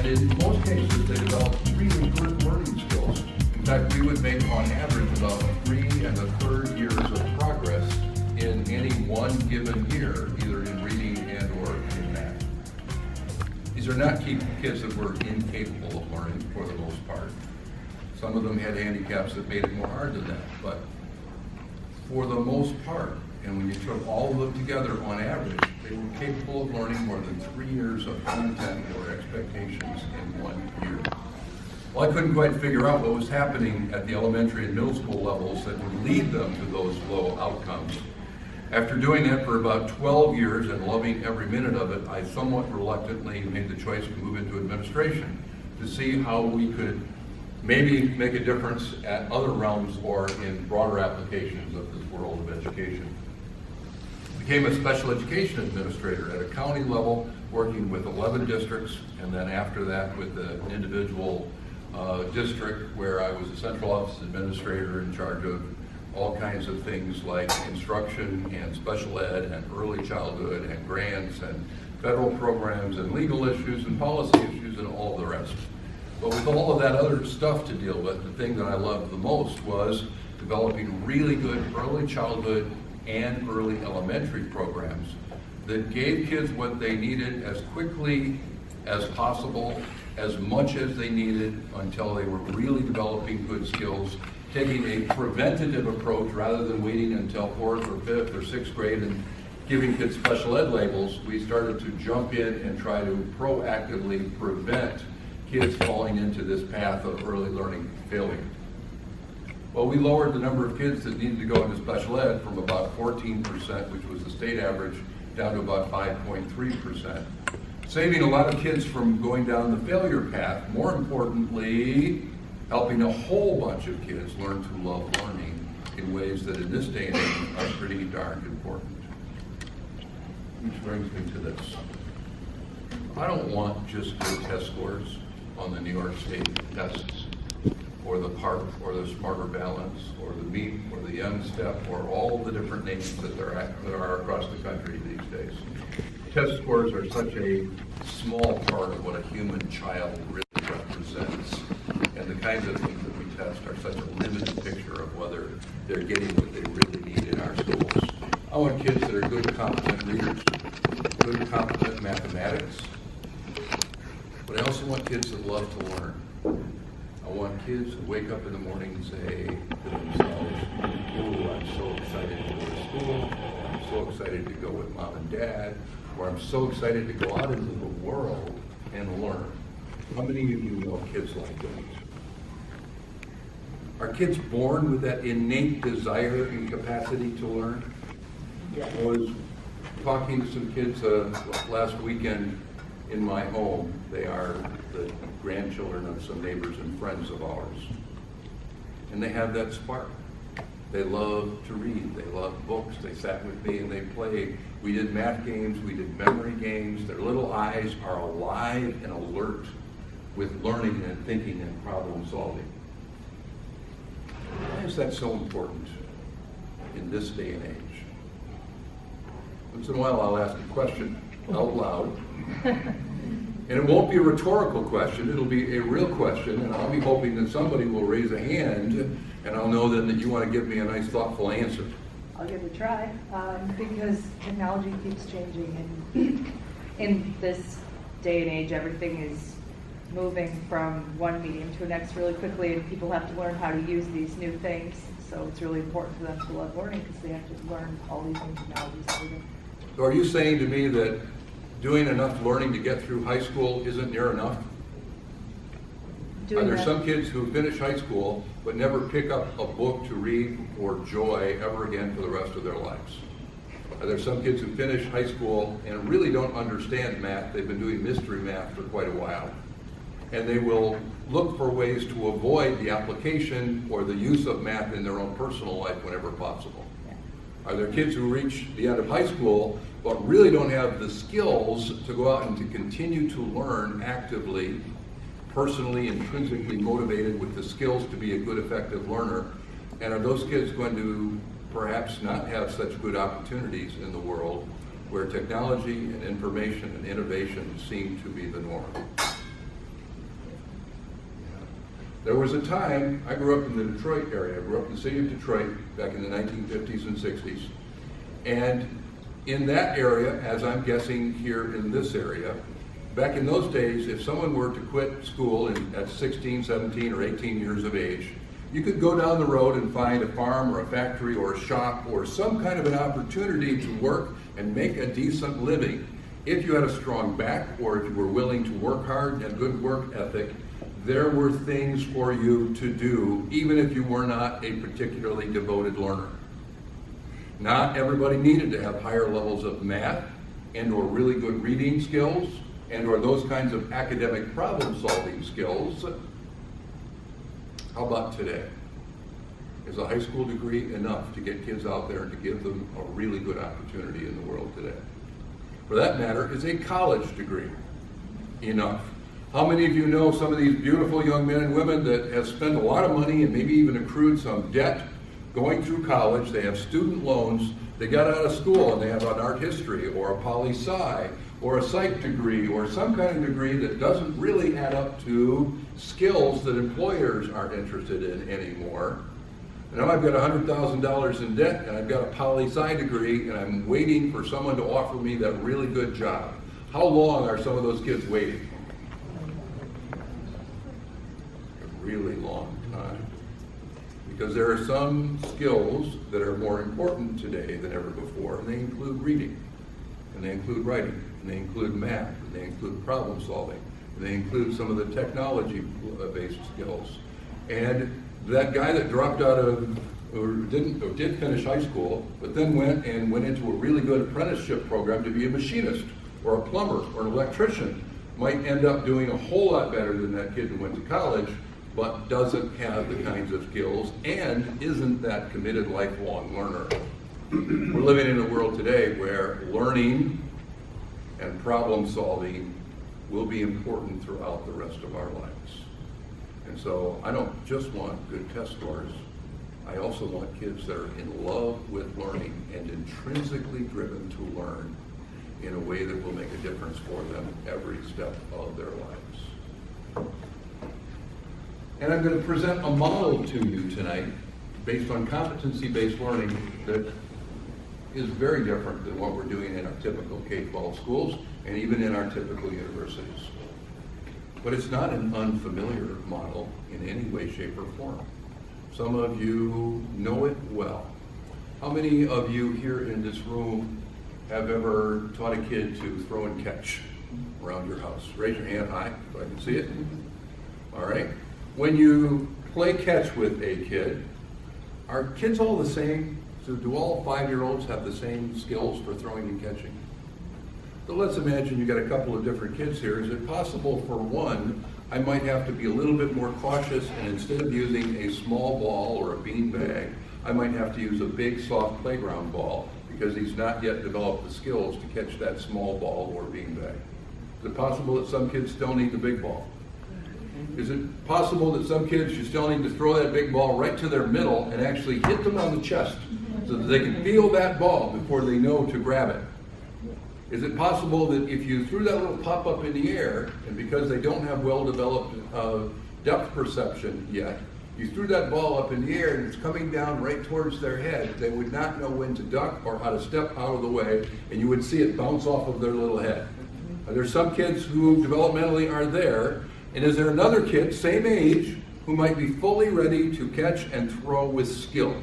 And in most cases, they develop really good learning skills. In fact, we would make on average about 3 1/3 years of progress in any one given year, either in reading and or in math. These are not kids that were incapable of learning for the most part. Some of them had handicaps that made it more hard than that, but for the most part, and when you took all of them together on average, they were capable of learning more than 3 years of content or expectations in 1 year. Well, I couldn't quite figure out what was happening at the elementary and middle school levels that would lead them to those low outcomes. After doing that for about 12 years and loving every minute of it, I somewhat reluctantly made the choice to move into administration to see how we could maybe make a difference at other realms or in broader applications of this world of education. Became a special education administrator at a county level, working with 11 districts, and then after that with an individual district where I was a central office administrator in charge of all kinds of things like instruction and special ed and early childhood and grants and federal programs and legal issues and policy issues and all of the rest. But with all of that other stuff to deal with, the thing that I loved the most was developing really good early childhood and early elementary programs that gave kids what they needed as quickly as possible, as much as they needed until they were really developing good skills, taking a preventative approach rather than waiting until 4th or 5th or 6th grade and giving kids special ed labels. We started to jump in and try to proactively prevent kids falling into this path of early learning failure. Well, we lowered the number of kids that needed to go into special ed from about 14%, which was the state average, down to about 5.3%. Saving a lot of kids from going down the failure path. More importantly, helping a whole bunch of kids learn to love learning in ways that in this day and age are pretty darn important. Which brings me to this. I don't want just good test scores on the New York State tests, or the PARC, or the Smarter Balance, or the MEEP, or the Young Step, or all the different names that there are across the country these days. Test scores are such a small part of what a human child really represents, and the kinds of things that we test are such a limited picture of whether they're getting what they really need in our schools. I want kids that are good, competent readers, good, competent mathematics, but I also want kids that love to learn. I want kids who wake up in the morning and say to themselves, "Oh, I'm so excited to go to school, I'm so excited to go with mom and dad, or I'm so excited to go out into the world and learn." How many of you know kids like that? Are kids born with that innate desire and capacity to learn? Yeah. I was talking to some kids last weekend in my home. They are the grandchildren of some neighbors and friends of ours. And they have that spark. They love to read. They love books. They sat with me and they played. We did math games. We did memory games. Their little eyes are alive and alert with learning and thinking and problem solving. Why is that so important in this day and age? Once in a while I'll ask a question out loud. And it won't be a rhetorical question, it'll be a real question, and I'll be hoping that somebody will raise a hand, and I'll know then that you want to give me a nice, thoughtful answer. I'll give it a try, because technology keeps changing, and in this day and age, everything is moving from one medium to the next really quickly, and people have to learn how to use these new things, so it's really important for them to love learning, because they have to learn all these new technologies every day. So are you saying to me that doing enough learning to get through high school isn't near enough? Are there some kids who finish high school but never pick up a book to read for joy ever again for the rest of their lives? Are there some kids who finish high school and really don't understand math? They've been doing mystery math for quite a while. And they will look for ways to avoid the application or the use of math in their own personal life whenever possible. Are there kids who reach the end of high school but really don't have the skills to go out and to continue to learn actively, personally, intrinsically motivated with the skills to be a good, effective learner? And are those kids going to perhaps not have such good opportunities in the world where technology and information and innovation seem to be the norm? There was a time, I grew up in the Detroit area, I grew up in the city of Detroit back in the 1950s and 60s. And in that area, as I'm guessing here in this area, back in those days, if someone were to quit school at 16, 17, or 18 years of age, you could go down the road and find a farm or a factory or a shop or some kind of an opportunity to work and make a decent living. If you had a strong back or if you were willing to work hard and had good work ethic, there were things for you to do, even if you were not a particularly devoted learner. Not everybody needed to have higher levels of math and or really good reading skills and or those kinds of academic problem-solving skills. How about today? Is a high school degree enough to get kids out there and to give them a really good opportunity in the world today? For that matter, is a college degree enough? How many of you know some of these beautiful young men and women that have spent a lot of money and maybe even accrued some debt going through college? They have student loans, they got out of school and they have an art history or a poli-sci or a psych degree or some kind of degree that doesn't really add up to skills that employers aren't interested in anymore. Now I've got $100,000 in debt and I've got a poli-sci degree and I'm waiting for someone to offer me that really good job. How long are some of those kids waiting? A really long time. Because there are some skills that are more important today than ever before, and they include reading, and they include writing, and they include math, and they include problem solving, and they include some of the technology-based skills. And that guy that dropped out of, or did finish high school, but then went into a really good apprenticeship program to be a machinist, or a plumber, or an electrician, might end up doing a whole lot better than that kid who went to college, but doesn't have the kinds of skills and isn't that committed lifelong learner. We're living in a world today where learning and problem solving will be important throughout the rest of our lives. And so I don't just want good test scores, I also want kids that are in love with learning and intrinsically driven to learn in a way that will make a difference for them every step of their lives. And I'm going to present a model to you tonight based on competency-based learning that is very different than what we're doing in our typical K-12 schools and even in our typical universities. But it's not an unfamiliar model in any way, shape, or form. Some of you know it well. How many of you here in this room have ever taught a kid to throw and catch around your house? Raise your hand high so I can see it. All right. When you play catch with a kid, are kids all the same? So do all 5-year-olds have the same skills for throwing and catching? So let's imagine you got a couple of different kids here. Is it possible for one, I might have to be a little bit more cautious and instead of using a small ball or a bean bag, I might have to use a big soft playground ball because he's not yet developed the skills to catch that small ball or bean bag? Is it possible that some kids still need the big ball? Is it possible that some kids you still need to throw that big ball right to their middle and actually hit them on the chest so that they can feel that ball before they know to grab it? Is it possible that if you threw that little pop up in the air, and because they don't have well-developed depth perception yet, you threw that ball up in the air and it's coming down right towards their head, they would not know when to duck or how to step out of the way, and you would see it bounce off of their little head. There's some kids who developmentally are there, and is there another kid, same age, who might be fully ready to catch and throw with skill?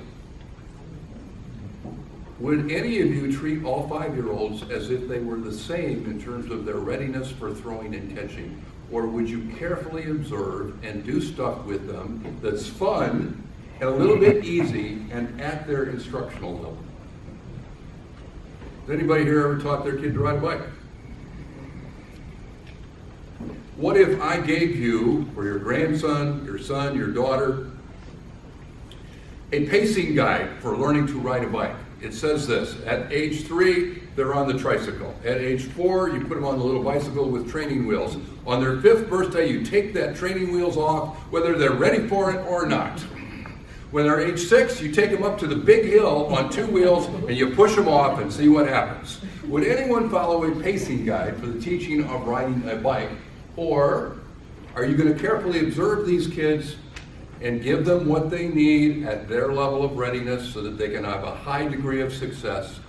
Would any of you treat all 5-year-olds as if they were the same in terms of their readiness for throwing and catching? Or would you carefully observe and do stuff with them that's fun and a little bit easy and at their instructional level? Has anybody here ever taught their kid to ride a bike? What if I gave you, or your grandson, your son, your daughter, a pacing guide for learning to ride a bike? It says this: at age 3, they're on the tricycle. At age 4, you put them on the little bicycle with training wheels. On their 5th birthday, you take that training wheels off, whether they're ready for it or not. When they're age 6, you take them up to the big hill on 2 wheels and you push them off and see what happens. Would anyone follow a pacing guide for the teaching of riding a bike? Or are you going to carefully observe these kids and give them what they need at their level of readiness so that they can have a high degree of success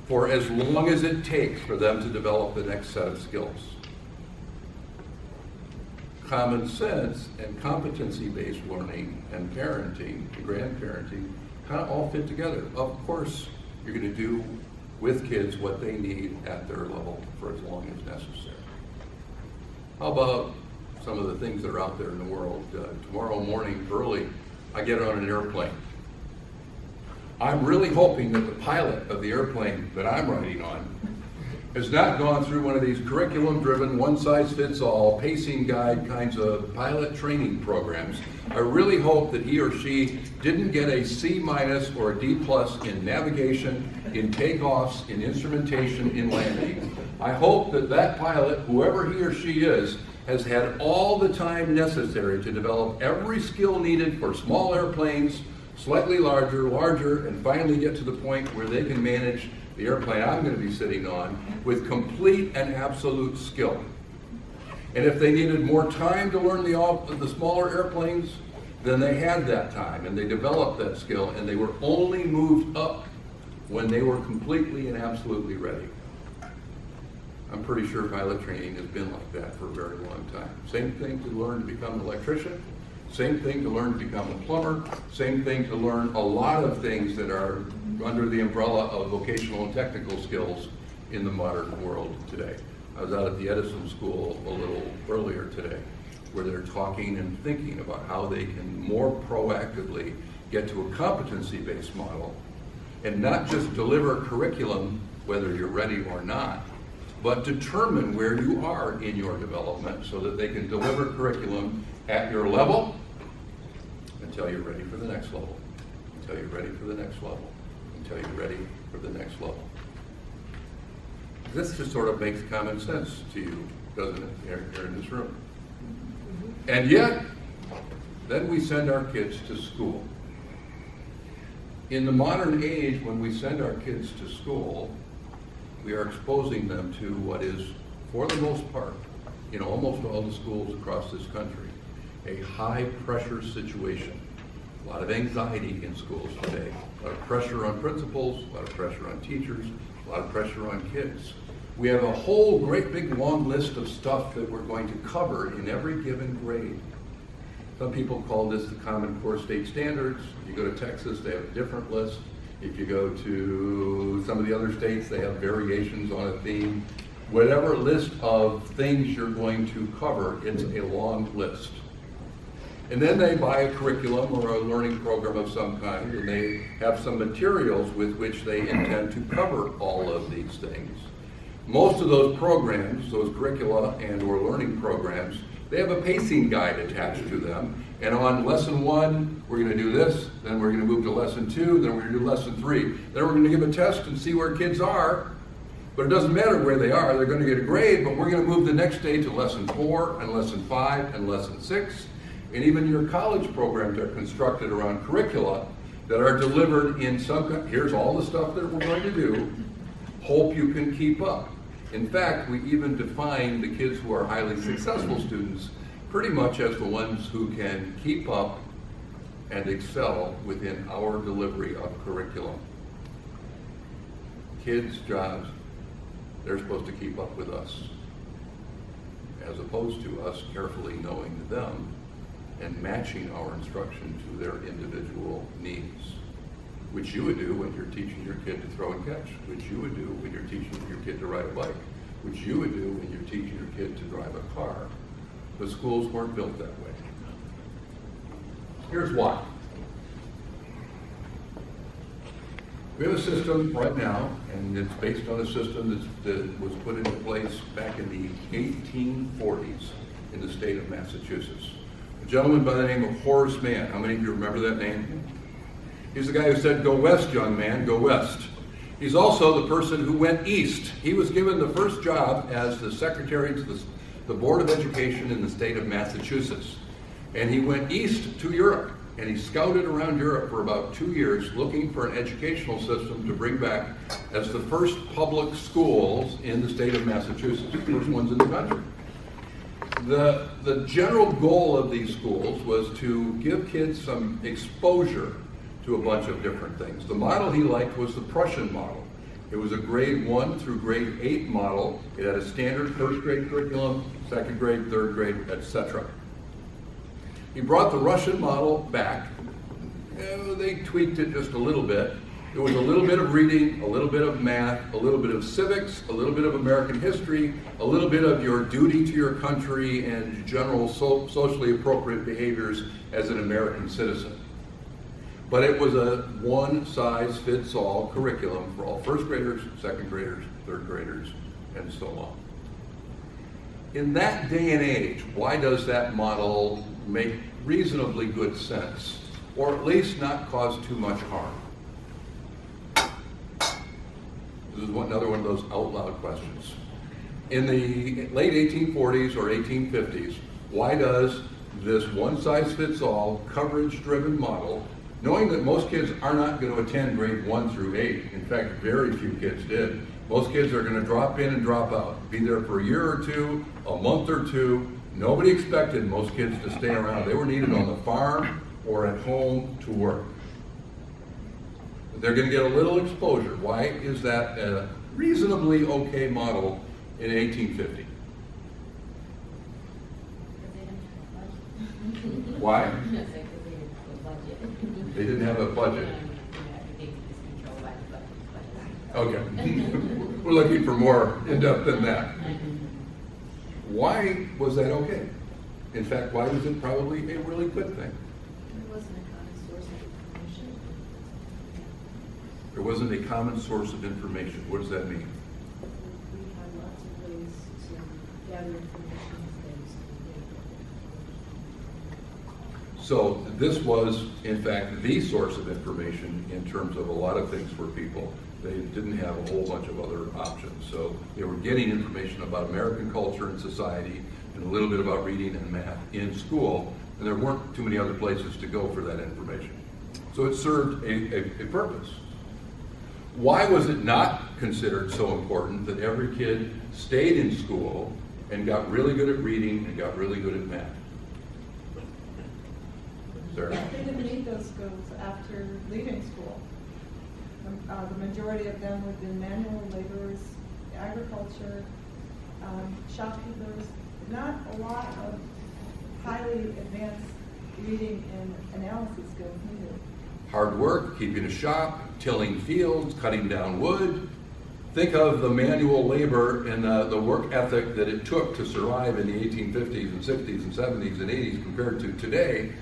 for as long as it takes for them to develop the next set of skills. Common sense and competency-based learning and parenting and grandparenting kind of all fit together. Of course, you're going to do with kids what they need at their level for as long as necessary. How about some of the things that are out there in the world? Tomorrow morning early, I get on an airplane. I'm really hoping that the pilot of the airplane that I'm riding on has not gone through one of these curriculum-driven, one-size-fits-all, pacing guide kinds of pilot training programs. I really hope that he or she didn't get a C- or a D+ in navigation, in takeoffs, in instrumentation, in landing. I hope that that pilot, whoever he or she is, has had all the time necessary to develop every skill needed for small airplanes, slightly larger, and finally get to the point where they can manage the airplane I'm going to be sitting on with complete and absolute skill. And if they needed more time to learn the smaller airplanes, then they had that time and they developed that skill, and they were only moved up when they were completely and absolutely ready. I'm pretty sure pilot training has been like that for a very long time. Same thing to learn to become an electrician, same thing to learn to become a plumber, same thing to learn a lot of things that are under the umbrella of vocational and technical skills in the modern world today. I was out at the Edison School a little earlier today, where they're talking and thinking about how they can more proactively get to a competency-based model and not just deliver curriculum, whether you're ready or not, but determine where you are in your development so that they can deliver curriculum at your level until you're ready for the next level, until you're ready for the next level, until you're ready for the next level. This just sort of makes common sense to you, doesn't it, here in this room? And yet, then we send our kids to school. In the modern age, when we send our kids to school, we are exposing them to what is, for the most part, in almost all the schools across this country, a high-pressure situation. A lot of anxiety in schools today. A lot of pressure on principals, a lot of pressure on teachers, a lot of pressure on kids. We have a whole great big long list of stuff that we're going to cover in every given grade. Some people call this the Common Core State Standards. If you go to Texas, they have a different list. If you go to some of the other states, they have variations on a theme. Whatever list of things you're going to cover, it's a long list. And then they buy a curriculum or a learning program of some kind, and they have some materials with which they intend to cover all of these things. Most of those programs, those curricula and or learning programs, they have a pacing guide attached to them. And on lesson 1, we're going to do this, then we're going to move to lesson 2, then we're going to do lesson 3. Then we're going to give a test and see where kids are. But it doesn't matter where they are, they're going to get a grade, but we're going to move the next day to lesson 4 and lesson 5 and lesson 6. And even your college programs are constructed around curricula that are delivered in some, here's all the stuff that we're going to do, hope you can keep up. In fact, we even define the kids who are highly successful students pretty much as the ones who can keep up and excel within our delivery of curriculum. Kids' jobs, they're supposed to keep up with us, as opposed to us carefully knowing them and matching our instruction to their individual needs, which you would do when you're teaching your kid to throw and catch, which you would do when you're teaching your kid to ride a bike, which you would do when you're teaching your kid to drive a car. But schools weren't built that way. Here's why. We have a system right now, and it's based on a system that was put into place back in the 1840s in the state of Massachusetts. A gentleman by the name of Horace Mann. How many of you remember that name? He's the guy who said, "Go west, young man, go west." He's also the person who went east. He was given the first job as the secretary to the Board of Education in the state of Massachusetts. And he went east to Europe, and he scouted around Europe for about 2 years looking for an educational system to bring back as the first public schools in the state of Massachusetts, the first ones in the country. The general goal of these schools was to give kids some exposure to a bunch of different things. The model he liked was the Prussian model. It was a grade 1 through grade 8 model. It had a standard first grade curriculum, second grade, third grade, etc. He brought the Russian model back. They tweaked it just a little bit. It was a little bit of reading, a little bit of math, a little bit of civics, a little bit of American history, a little bit of your duty to your country and general socially appropriate behaviors as an American citizen. But it was a one-size-fits-all curriculum for all first graders, second graders, third graders, and so on. In that day and age, why does that model make reasonably good sense, or at least not cause too much harm? This is another one of those out loud questions. In the late 1840s or 1850s, why does this one-size-fits-all, coverage-driven model, knowing that most kids are not going to attend grade 1 through 8, in fact, very few kids did. Most kids are going to drop in and drop out, be there for a year or two, a month or two. Nobody expected most kids to stay around. They were needed on the farm or at home to work. They're going to get a little exposure. Why is that a reasonably okay model in 1850? Why? They didn't have a budget. Okay. We're looking for more in-depth than that. Why was that okay? In fact, why was it probably a really good thing? There wasn't a common source of information. What does that mean? We had lots of ways to gather information things. So this was, in fact, the source of information in terms of a lot of things for people. They didn't have a whole bunch of other options. So they were getting information about American culture and society and a little bit about reading and math in school, and there weren't too many other places to go for that information. So it served a purpose. Why was it not considered so important that every kid stayed in school and got really good at reading and got really good at math? Sarah? They didn't need those skills after leaving school. The majority of them would have been manual laborers, agriculture, shopkeepers, not a lot of highly advanced reading and analysis skills needed. Hard work, keeping a shop, tilling fields, cutting down wood. Think of the manual labor and the work ethic that it took to survive in the 1850s and 60s and 70s and 80s compared to today.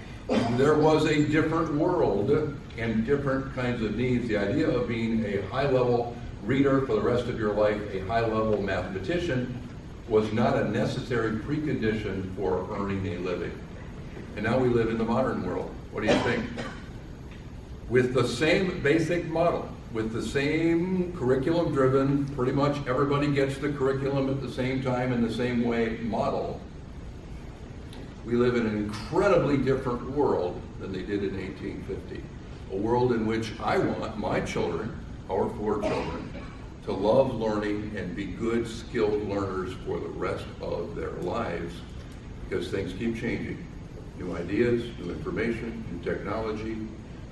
There was a different world and different kinds of needs. The idea of being a high-level reader for the rest of your life, a high-level mathematician, was not a necessary precondition for earning a living. And now we live in the modern world. What do you think? With the same basic model, with the same curriculum-driven, pretty much everybody gets the curriculum at the same time in the same way model, we live in an incredibly different world than they did in 1850. A world in which I want my children, our 4 children, to love learning and be good, skilled learners for the rest of their lives, because things keep changing. New ideas, new information, new technology.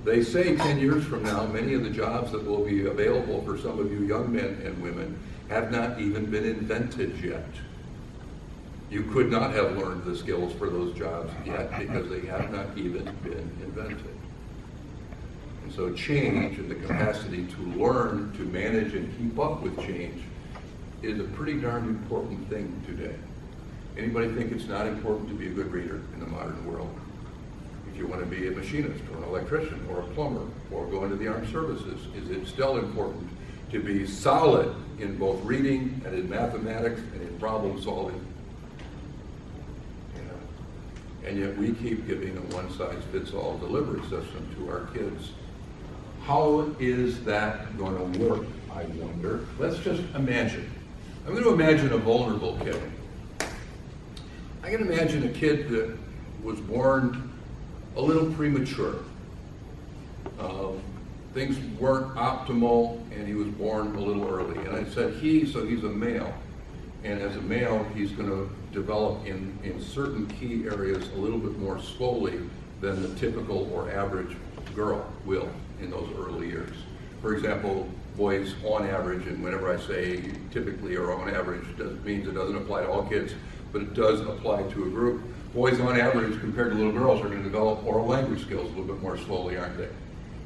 They say 10 years from now, many of the jobs that will be available for some of you young men and women have not even been invented yet. You could not have learned the skills for those jobs yet because they have not even been invented. And so change and the capacity to learn, to manage and keep up with change is a pretty darn important thing today. Anybody think it's not important to be a good reader in the modern world? If you want to be a machinist or an electrician or a plumber or go into the armed services, is it still important to be solid in both reading and in mathematics and in problem solving? And yet we keep giving a one-size-fits-all delivery system to our kids. How is that going to work, I wonder? Let's just imagine. I'm going to imagine a vulnerable kid. I can imagine a kid that was born a little premature. Things weren't optimal, and he was born a little early. And I said so he's a male. And as a male, he's going to develop in certain key areas a little bit more slowly than the typical or average girl will in those early years. For example, boys on average, and whenever I say typically or on average, means it doesn't apply to all kids, but it does apply to a group. Boys on average compared to little girls are going to develop oral language skills a little bit more slowly, aren't they?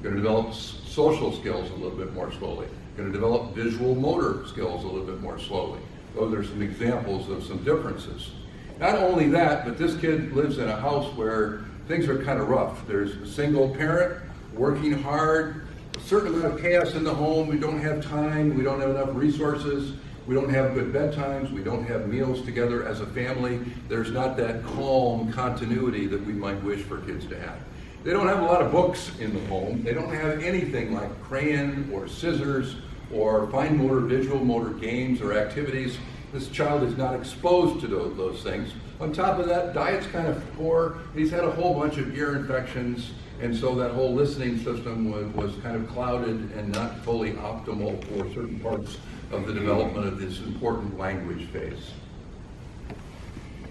Going to develop social skills a little bit more slowly. Going to develop visual motor skills a little bit more slowly. Those are some examples of some differences. Not only that, but this kid lives in a house where things are kind of rough. There's a single parent working hard, a certain amount of chaos in the home. We don't have time. We don't have enough resources. We don't have good bedtimes. We don't have meals together as a family. There's not that calm continuity that we might wish for kids to have. They don't have a lot of books in the home. They don't have anything like crayon or scissors or fine motor, visual motor games or activities. This child is not exposed to those things. On top of that, diet's kind of poor. He's had a whole bunch of ear infections, and so that whole listening system was kind of clouded and not fully optimal for certain parts of the development of this important language phase.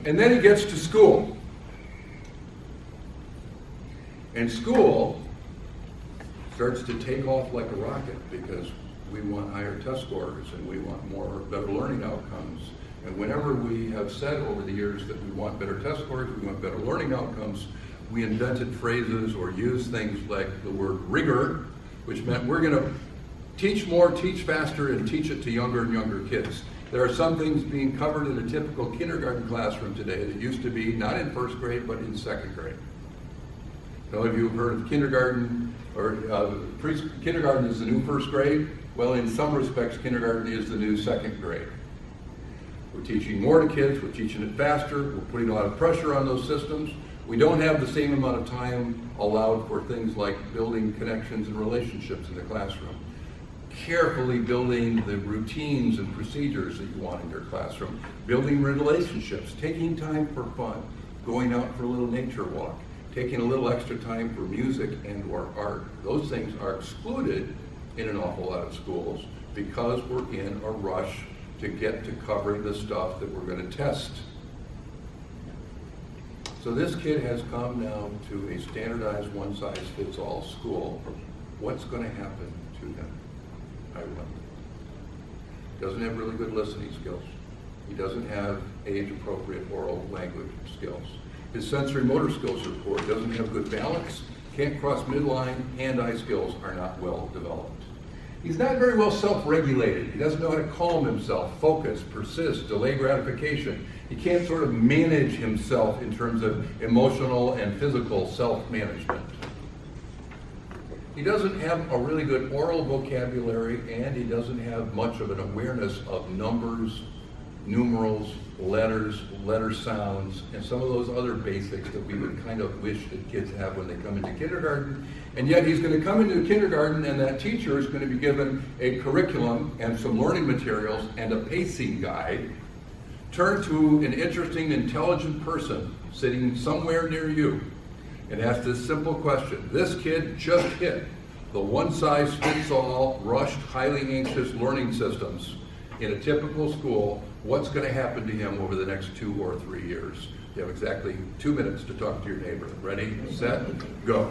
And then he gets to school. And school starts to take off like a rocket because we want higher test scores and we want better learning outcomes. And whenever we have said over the years that we want better test scores, we want better learning outcomes, we invented phrases or used things like the word rigor, which meant we're going to teach more, teach faster, and teach it to younger and younger kids. There are some things being covered in a typical kindergarten classroom today that used to be not in first grade, but in second grade. Some of you have heard of kindergarten, or kindergarten is the new first grade. Well, in some respects, kindergarten is the new second grade. We're teaching more to kids, we're teaching it faster, we're putting a lot of pressure on those systems. We don't have the same amount of time allowed for things like building connections and relationships in the classroom. Carefully building the routines and procedures that you want in your classroom. Building relationships, taking time for fun, going out for a little nature walk, taking a little extra time for music and or art. Those things are excluded in an awful lot of schools because we're in a rush to get to covering the stuff that we're going to test. So this kid has come now to a standardized one-size-fits-all school. What's going to happen to him? I wonder. He doesn't have really good listening skills. He doesn't have age-appropriate oral language skills. His sensory motor skills are poor. He doesn't have good balance, can't cross midline, hand-eye skills are not well developed. He's not very well self-regulated. He doesn't know how to calm himself, focus, persist, delay gratification. He can't sort of manage himself in terms of emotional and physical self-management. He doesn't have a really good oral vocabulary, and he doesn't have much of an awareness of numbers, numerals, letters, letter sounds, and some of those other basics that we would kind of wish that kids have when they come into kindergarten. And yet he's going to come into kindergarten, and that teacher is going to be given a curriculum and some learning materials and a pacing guide. Turn to an interesting, intelligent person sitting somewhere near you and ask this simple question. This kid just hit the one-size-fits-all, rushed, highly anxious learning systems in a typical school. What's going to happen to him over the next 2 or 3 years? You have exactly 2 minutes to talk to your neighbor. Ready, set, go.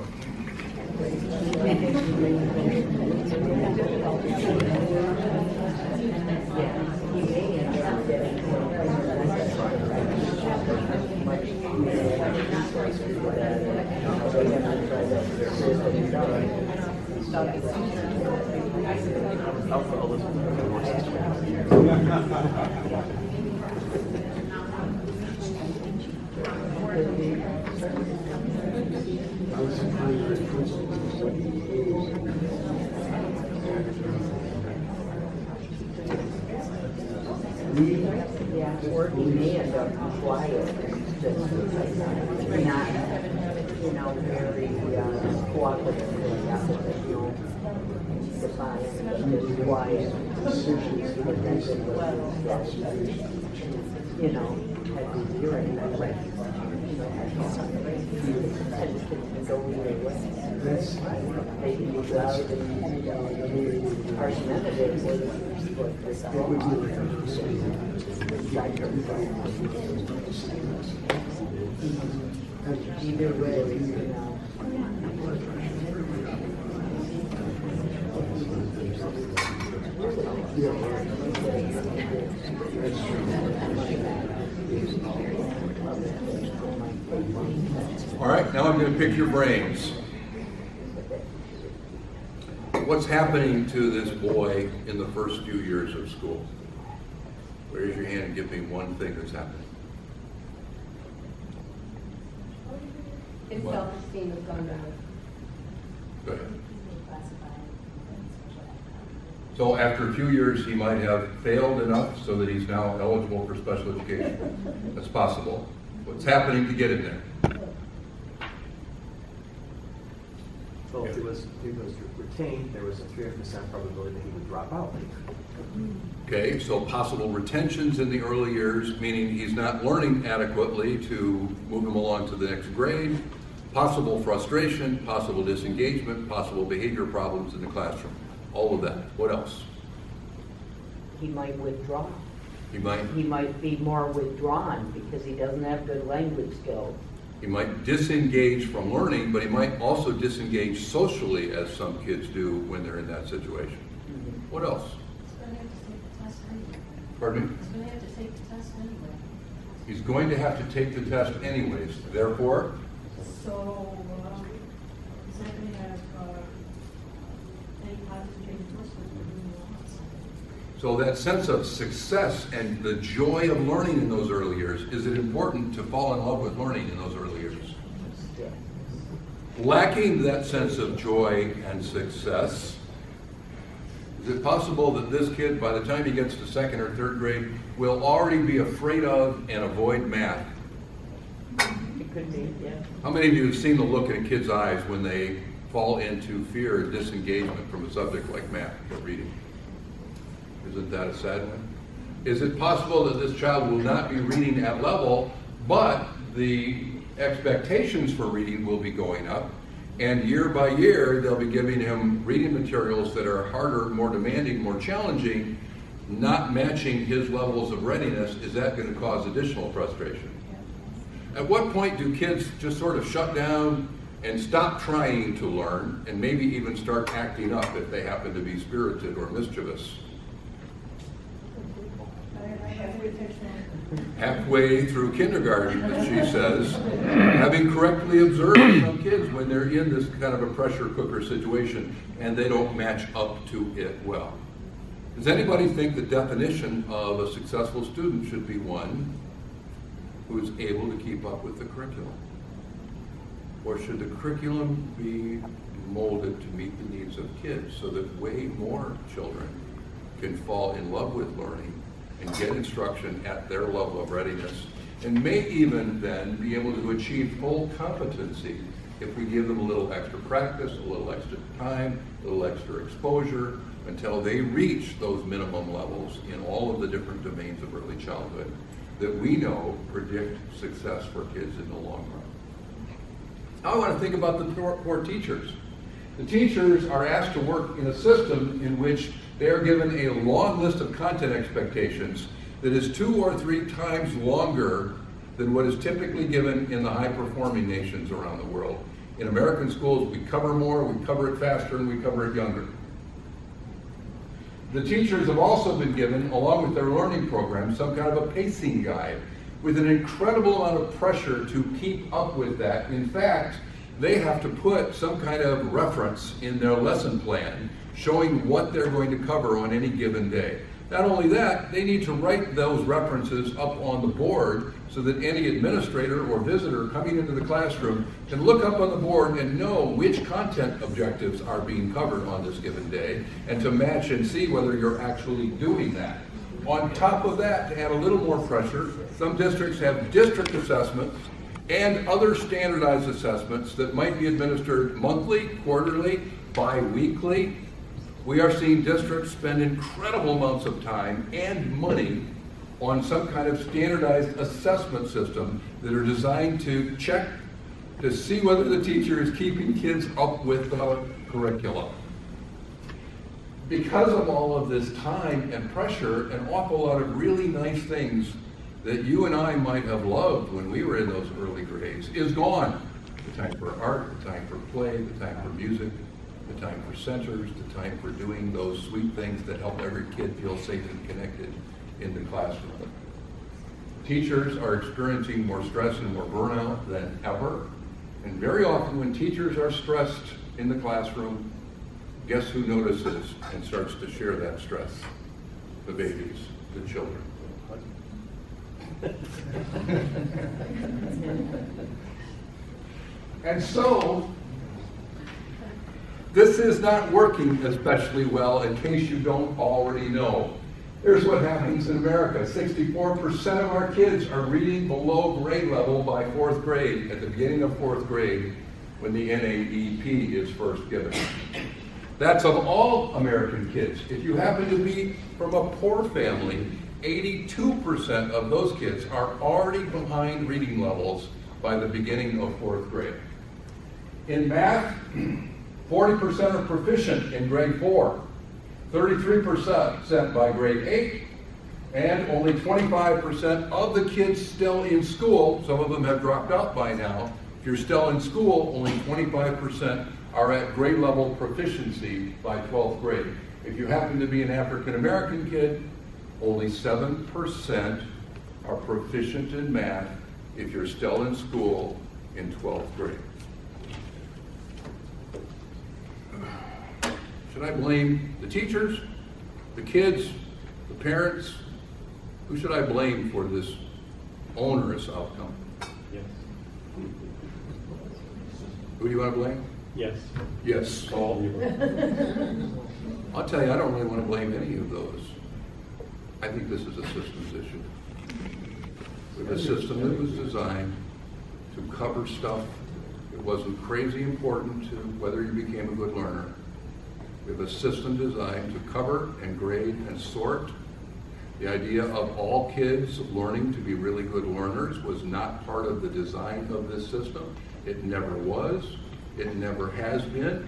We may end up quiet, just not, very cooperative, defiant, just quiet. But then had been hearing that way. can go either way. They can be loud and argumentative with either way, you know. All right, now I'm going to pick your brains. What's happening to this boy in the first few years of school? Raise your hand and give me one thing that's happening. His self-esteem has gone down. Go ahead. So after a few years, he might have failed enough so that he's now eligible for special education. That's possible. What's happening to get him there? So if he was retained, there was a 300% probability that he would drop out. Okay, so possible retentions in the early years, meaning he's not learning adequately to move him along to the next grade. Possible frustration, possible disengagement, possible behavior problems in the classroom. All of that. What else? He might withdraw. He might be more withdrawn because he doesn't have good language skills. He might disengage from learning, but he might also disengage socially, as some kids do when they're in that situation. Mm-hmm. What else? Pardon me? He's going to have to take the test anyway. He's going to have to take the test anyways. Therefore, So, is that going to have any positive reinforcement for doing well? so that sense of success and the joy of learning in those early years, is it important to fall in love with learning in those early years? Yeah. Lacking that sense of joy and success, is it possible that this kid, by the time he gets to second or third grade, will already be afraid of and avoid math? It could be, yeah. How many of you have seen the look in a kid's eyes when they fall into fear and disengagement from a subject like math or reading? Isn't that a sad one? Is it possible that this child will not be reading at level, but the expectations for reading will be going up, and year by year they'll be giving him reading materials that are harder, more demanding, more challenging, not matching his levels of readiness? Is that going to cause additional frustration? At what point do kids just sort of shut down and stop trying to learn, and maybe even start acting up if they happen to be spirited or mischievous? Halfway through kindergarten, as she says, having correctly observed some kids when they're in this kind of a pressure cooker situation and they don't match up to it well. Does anybody think the definition of a successful student should be one who is able to keep up with the curriculum? Or should the curriculum be molded to meet the needs of kids so that way more children can fall in love with learning and get instruction at their level of readiness, and may even then be able to achieve full competency if we give them a little extra practice, a little extra time, a little extra exposure, until they reach those minimum levels in all of the different domains of early childhood that we know predict success for kids in the long run. Now I want to think about the poor teachers. The teachers are asked to work in a system in which they are given a long list of content expectations that is 2 or 3 times longer than what is typically given in the high-performing nations around the world. In American schools, we cover more, we cover it faster, and we cover it younger. The teachers have also been given, along with their learning program, some kind of a pacing guide with an incredible amount of pressure to keep up with that. In fact, they have to put some kind of reference in their lesson plan showing what they're going to cover on any given day. Not only that, they need to write those references up on the board so that any administrator or visitor coming into the classroom can look up on the board and know which content objectives are being covered on this given day, and to match and see whether you're actually doing that. On top of that, to add a little more pressure, some districts have district assessments and other standardized assessments that might be administered monthly, quarterly, bi-weekly. We are seeing districts spend incredible amounts of time and money on some kind of standardized assessment system that are designed to check to see whether the teacher is keeping kids up with the curriculum. Because of all of this time and pressure, an awful lot of really nice things that you and I might have loved when we were in those early grades is gone. The time for art, the time for play, the time for music, the time for centers, the time for doing those sweet things that help every kid feel safe and connected in the classroom. Teachers are experiencing more stress and more burnout than ever. And very often when teachers are stressed in the classroom, guess who notices and starts to share that stress? The babies, the children. And so, this is not working especially well, in case you don't already know. Here's what happens in America. 64% of our kids are reading below grade level by 4th grade, at the beginning of 4th grade, when the NAEP is first given. That's of all American kids. If you happen to be from a poor family, 82% of those kids are already behind reading levels by the beginning of 4th grade. In math, 40% are proficient in grade 4, 33% by grade 8, and only 25% of the kids still in school, some of them have dropped out by now. If you're still in school, only 25% are at grade level proficiency by 12th grade. If you happen to be an African American kid, only 7% are proficient in math if you're still in school in 12th grade. Should I blame the teachers, the kids, the parents? Who should I blame for this onerous outcome? Yes. Who do you want to blame? Yes. Yes. All of you. I'll tell you, I don't really want to blame any of those. I think this is a systems issue. With a system that was designed to cover stuff that wasn't crazy important to whether you became a good learner. We have a system designed to cover and grade and sort. The idea of all kids learning to be really good learners was not part of the design of this system. It never was. It never has been.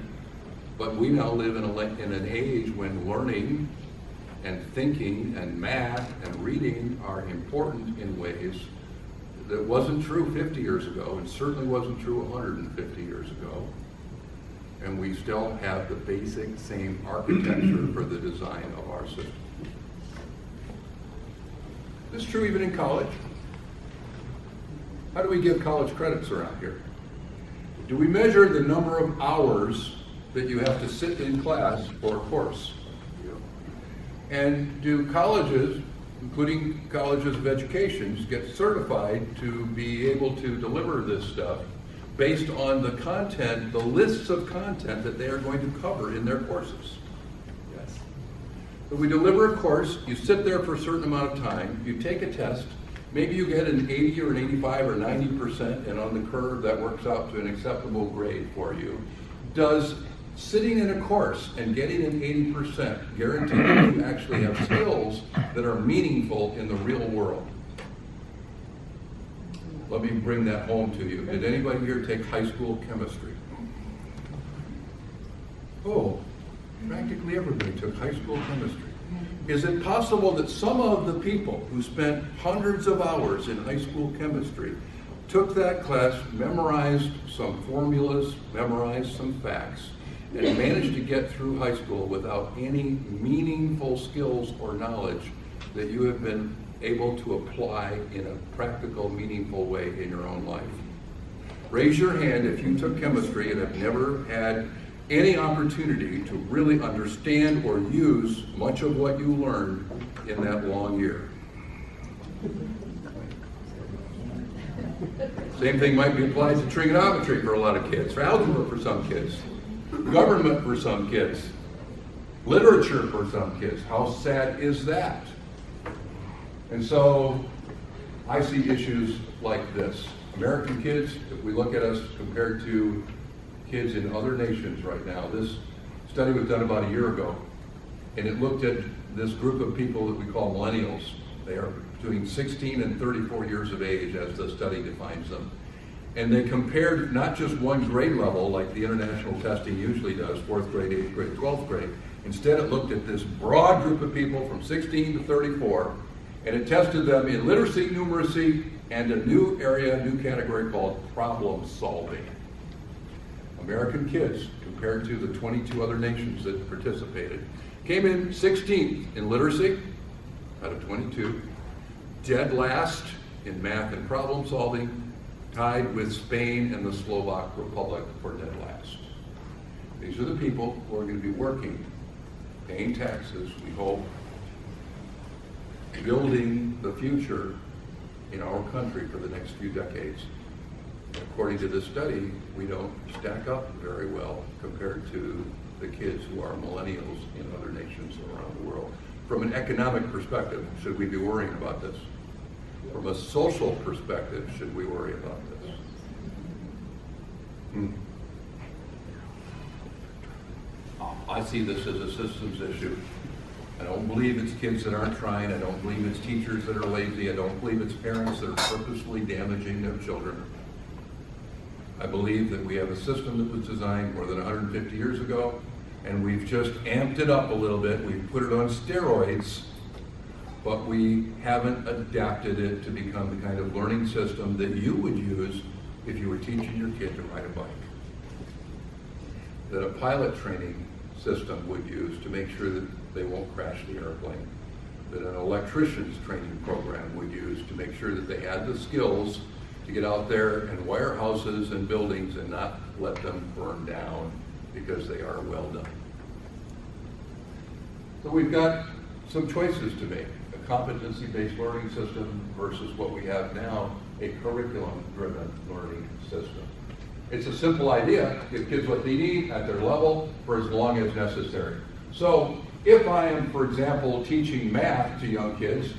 But we now live in an age when learning and thinking and math and reading are important in ways that wasn't true 50 years ago and certainly wasn't true 150 years ago. And we still have the basic same architecture for the design of our system. This is true even in college. How do we give college credits around here? Do we measure the number of hours that you have to sit in class for a course? And do colleges, including colleges of education, get certified to be able to deliver this stuff based on the content, the lists of content that they are going to cover in their courses? Yes. So we deliver a course, you sit there for a certain amount of time, you take a test, maybe you get an 80 or an 85 or 90%, and on the curve that works out to an acceptable grade for you. Does sitting in a course and getting an 80% guarantee that you actually have skills that are meaningful in the real world? Let me bring that home to you. Did anybody here take high school chemistry? Oh, practically everybody took high school chemistry. Is it possible that some of the people who spent hundreds of hours in high school chemistry took that class, memorized some formulas, memorized some facts, and managed to get through high school without any meaningful skills or knowledge that you have been able to apply in a practical, meaningful way in your own life? Raise your hand if you took chemistry and have never had any opportunity to really understand or use much of what you learned in that long year. Same thing might be applied to trigonometry for a lot of kids, for algebra for some kids, government for some kids, literature for some kids. How sad is that? And so I see issues like this. American kids, if we look at us compared to kids in other nations right now, this study was done about a year ago, and it looked at this group of people that we call millennials. They are between 16 and 34 years of age as the study defines them. And they compared not just one grade level like the international testing usually does, 4th grade, 8th grade, 12th grade. Instead, it looked at this broad group of people from 16 to 34, and it tested them in literacy, numeracy, and a new category called problem solving. American kids, compared to the 22 other nations that participated, came in 16th in literacy out of 22, dead last in math and problem solving, tied with Spain and the Slovak Republic for dead last. These are the people who are going to be working, paying taxes, we hope, building the future in our country for the next few decades. According to this study, we don't stack up very well compared to the kids who are millennials in other nations around the world. From an economic perspective, should we be worrying about this? From a social perspective, should we worry about this? I see this as a systems issue. I don't believe it's kids that aren't trying. I don't believe it's teachers that are lazy. I don't believe it's parents that are purposely damaging their children. I believe that we have a system that was designed more than 150 years ago, and we've just amped it up a little bit. We've put it on steroids, but we haven't adapted it to become the kind of learning system that you would use if you were teaching your kid to ride a bike. That a pilot training system would use to make sure that they won't crash the airplane. That an electrician's training program would use to make sure that they had the skills to get out there and wire houses and buildings and not let them burn down because they are well done. So we've got some choices to make. A competency-based learning system versus what we have now, a curriculum-driven learning system. It's a simple idea. Give kids what they need at their level for as long as necessary. So if I am, for example, teaching math to young kids,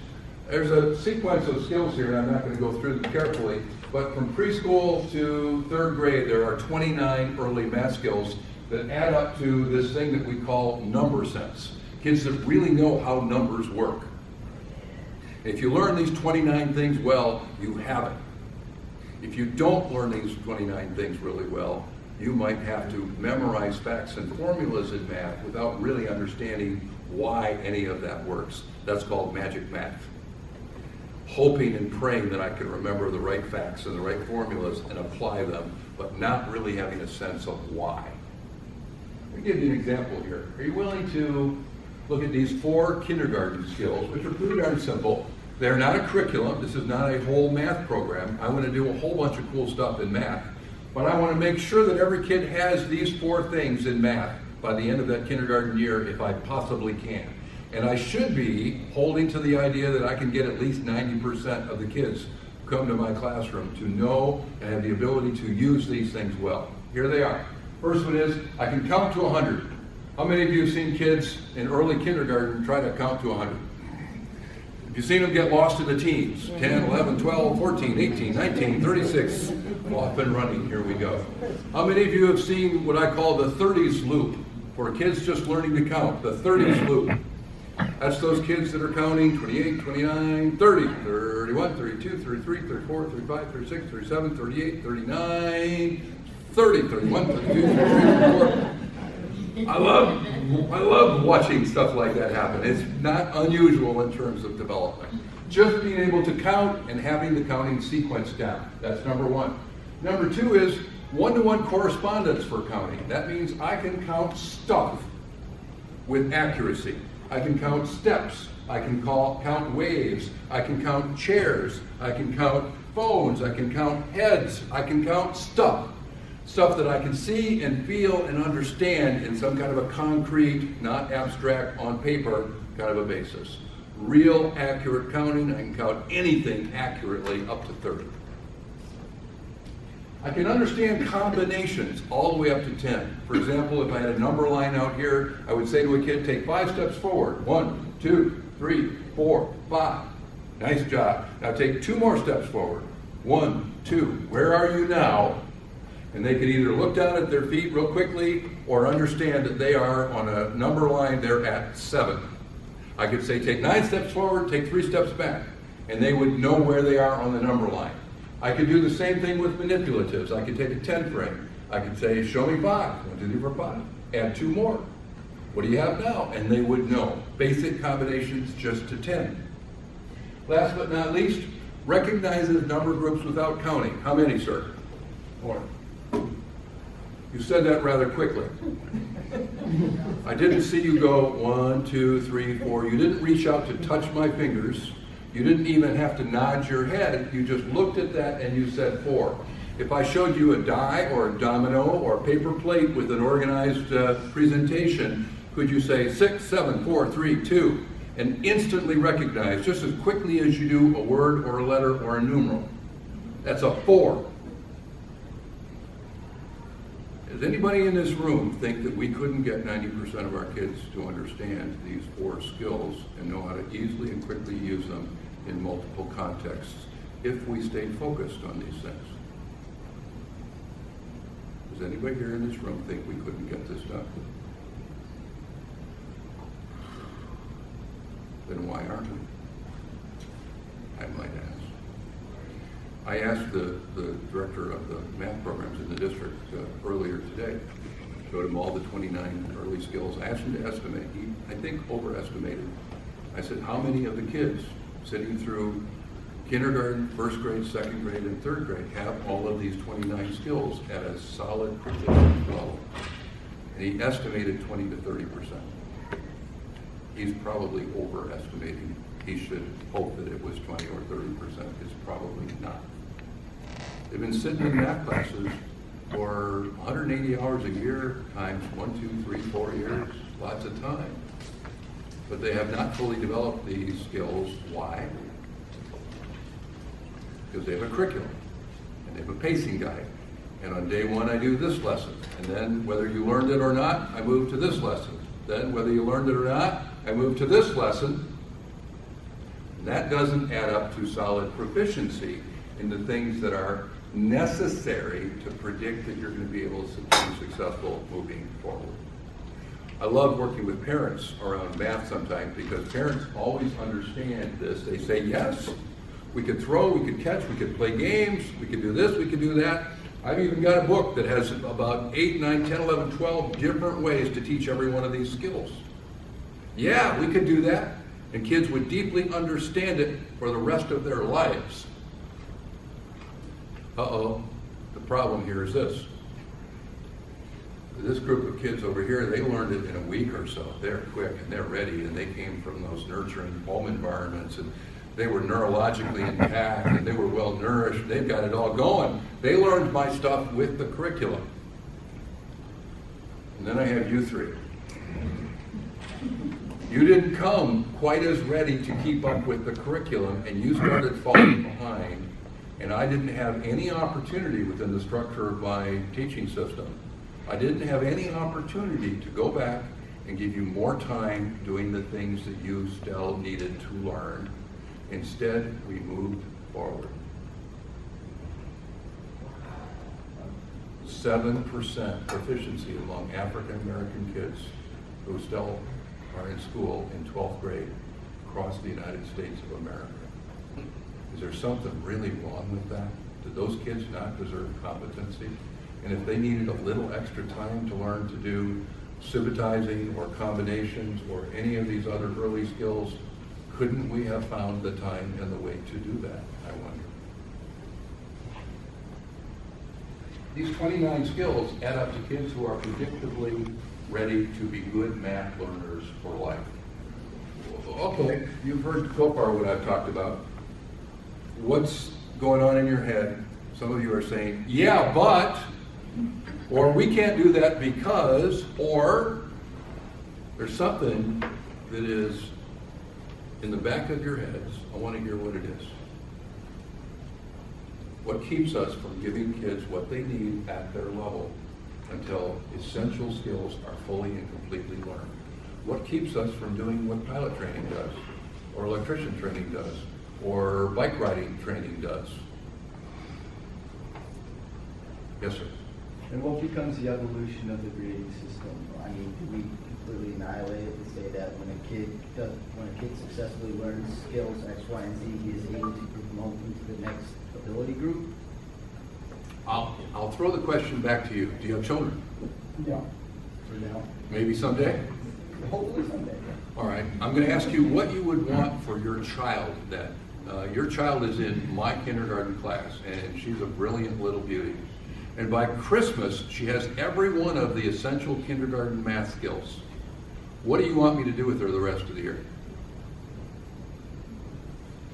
there's a sequence of skills here, and I'm not going to go through them carefully, but from preschool to 3rd grade, there are 29 early math skills that add up to this thing that we call number sense. Kids that really know how numbers work. If you learn these 29 things well, you have it. If you don't learn these 29 things really well, you might have to memorize facts and formulas in math without really understanding why any of that works. That's called magic math. Hoping and praying that I can remember the right facts and the right formulas and apply them, but not really having a sense of why. Let me give you an example here. Are you willing to look at these 4 kindergarten skills, which are pretty darn simple? They're not a curriculum. This is not a whole math program. I want to do a whole bunch of cool stuff in math, but I want to make sure that every kid has these 4 things in math by the end of that kindergarten year if I possibly can. And I should be holding to the idea that I can get at least 90% of the kids who come to my classroom to know and have the ability to use these things well. Here they are. First one is, I can count to 100. How many of you have seen kids in early kindergarten try to count to 100? Have you seen them get lost in the teens? 10, 11, 12, 14, 18, 19, 36. Off and running, here we go. How many of you have seen what I call the 30s loop? For kids just learning to count, the 30s loop. That's those kids that are counting 28, 29, 30, 31, 32, 33, 34, 35, 36, 37, 38, 39, 30, 31, 32, 33, 34. I love watching stuff like that happen. It's not unusual in terms of development. Just being able to count and having the counting sequence down. That's number 1. Number 2 is one-to-one correspondence for counting. That means I can count stuff with accuracy. I can count steps. I can count waves. I can count chairs. I can count phones. I can count heads. I can count stuff. Stuff that I can see and feel and understand in some kind of a concrete, not abstract, on paper kind of a basis. Real accurate counting. I can count anything accurately up to 30. I can understand combinations all the way up to 10. For example, if I had a number line out here, I would say to a kid, take 5 steps forward. 1, 2, 3, 4, 5. Nice job. Now take 2 more steps forward. 1, 2. Where are you now? And they could either look down at their feet real quickly or understand that they are on a number line, they're at 7. I could say take 9 steps forward, take 3 steps back, and they would know where they are on the number line. I could do the same thing with manipulatives. I could take a 10 frame. I could say, show me 5. 1, 2, 3, 4, 5. Add 2 more. What do you have now? And they would know. Basic combinations just to 10. Last but not least, recognizes number groups without counting. How many, sir? 4. You said that rather quickly. I didn't see you go 1, 2, 3, 4. You didn't reach out to touch my fingers. You didn't even have to nod your head. You just looked at that and you said 4. If I showed you a die or a domino or a paper plate with an organized presentation, could you say 6, 7, 4, 3, 2, and instantly recognize just as quickly as you do a word or a letter or a numeral? That's a 4. Does anybody in this room think that we couldn't get 90% of our kids to understand these 4 skills and know how to easily and quickly use them in multiple contexts if we stayed focused on these things? Does anybody here in this room think we couldn't get this done? Then why aren't we? I might ask. I asked the director of the math programs in the district earlier today, showed him all the 29 early skills. I asked him to estimate. He, I think, overestimated. I said, how many of the kids sitting through kindergarten, first grade, second grade, and third grade have all of these 29 skills at a solid proficient level? And he estimated 20 to 30%. He's probably overestimating. He should hope that it was 20 or 30%. It's probably not. They've been sitting in math classes for 180 hours a year times 1, 2, 3, 4 years, lots of time. But they have not fully developed these skills. Why? Because they have a curriculum and they have a pacing guide. And on day 1, I do this lesson. And then whether you learned it or not, I move to this lesson. Then whether you learned it or not, I move to this lesson. And that doesn't add up to solid proficiency in the things that are necessary to predict that you're going to be able to be successful moving forward. I love working with parents around math sometimes because parents always understand this. They say, yes, we could throw, we could catch, we could play games, we could do this, we could do that. I've even got a book that has about 8, 9, 10, 11, 12 different ways to teach every one of these skills. Yeah, we could do that, and kids would deeply understand it for the rest of their lives. Uh-oh, the problem here is this. This group of kids over here, they learned it in a week or so. They're quick and they're ready, and they came from those nurturing home environments, and they were neurologically intact, and they were well nourished. They've got it all going. They learned my stuff with the curriculum. And then I have you 3. You didn't come quite as ready to keep up with the curriculum, and you started falling behind. And I didn't have any opportunity within the structure of my teaching system. I didn't have any opportunity to go back and give you more time doing the things that you still needed to learn. Instead, we moved forward. 7% proficiency among African American kids who still are in school in 12th grade across the United States of America. Is there something really wrong with that? Do those kids not deserve competency? And if they needed a little extra time to learn to do civetizing or combinations or any of these other early skills, couldn't we have found the time and the way to do that, I wonder? These 29 skills add up to kids who are predictably ready to be good math learners for life. Okay, you've heard so far what I've talked about. What's going on in your head? Some of you are saying, yeah, but, or we can't do that because, or there's something that is in the back of your heads. I want to hear what it is. What keeps us from giving kids what they need at their level until essential skills are fully and completely learned? What keeps us from doing what pilot training does, or electrician training does, or bike riding training does? Yes, sir. And what becomes the evolution of the grading system? I mean, do we completely annihilate it? say that when a kid successfully learns skills X, Y, and Z, he is able to promote into the next ability group? I'll throw the question back to you. Do you have children? No. For now. Maybe someday? Hopefully someday. All right, I'm going to ask you what you would want for your child then. Your child is in my kindergarten class, and she's a brilliant little beauty. And by Christmas, she has every one of the essential kindergarten math skills. What do you want me to do with her the rest of the year?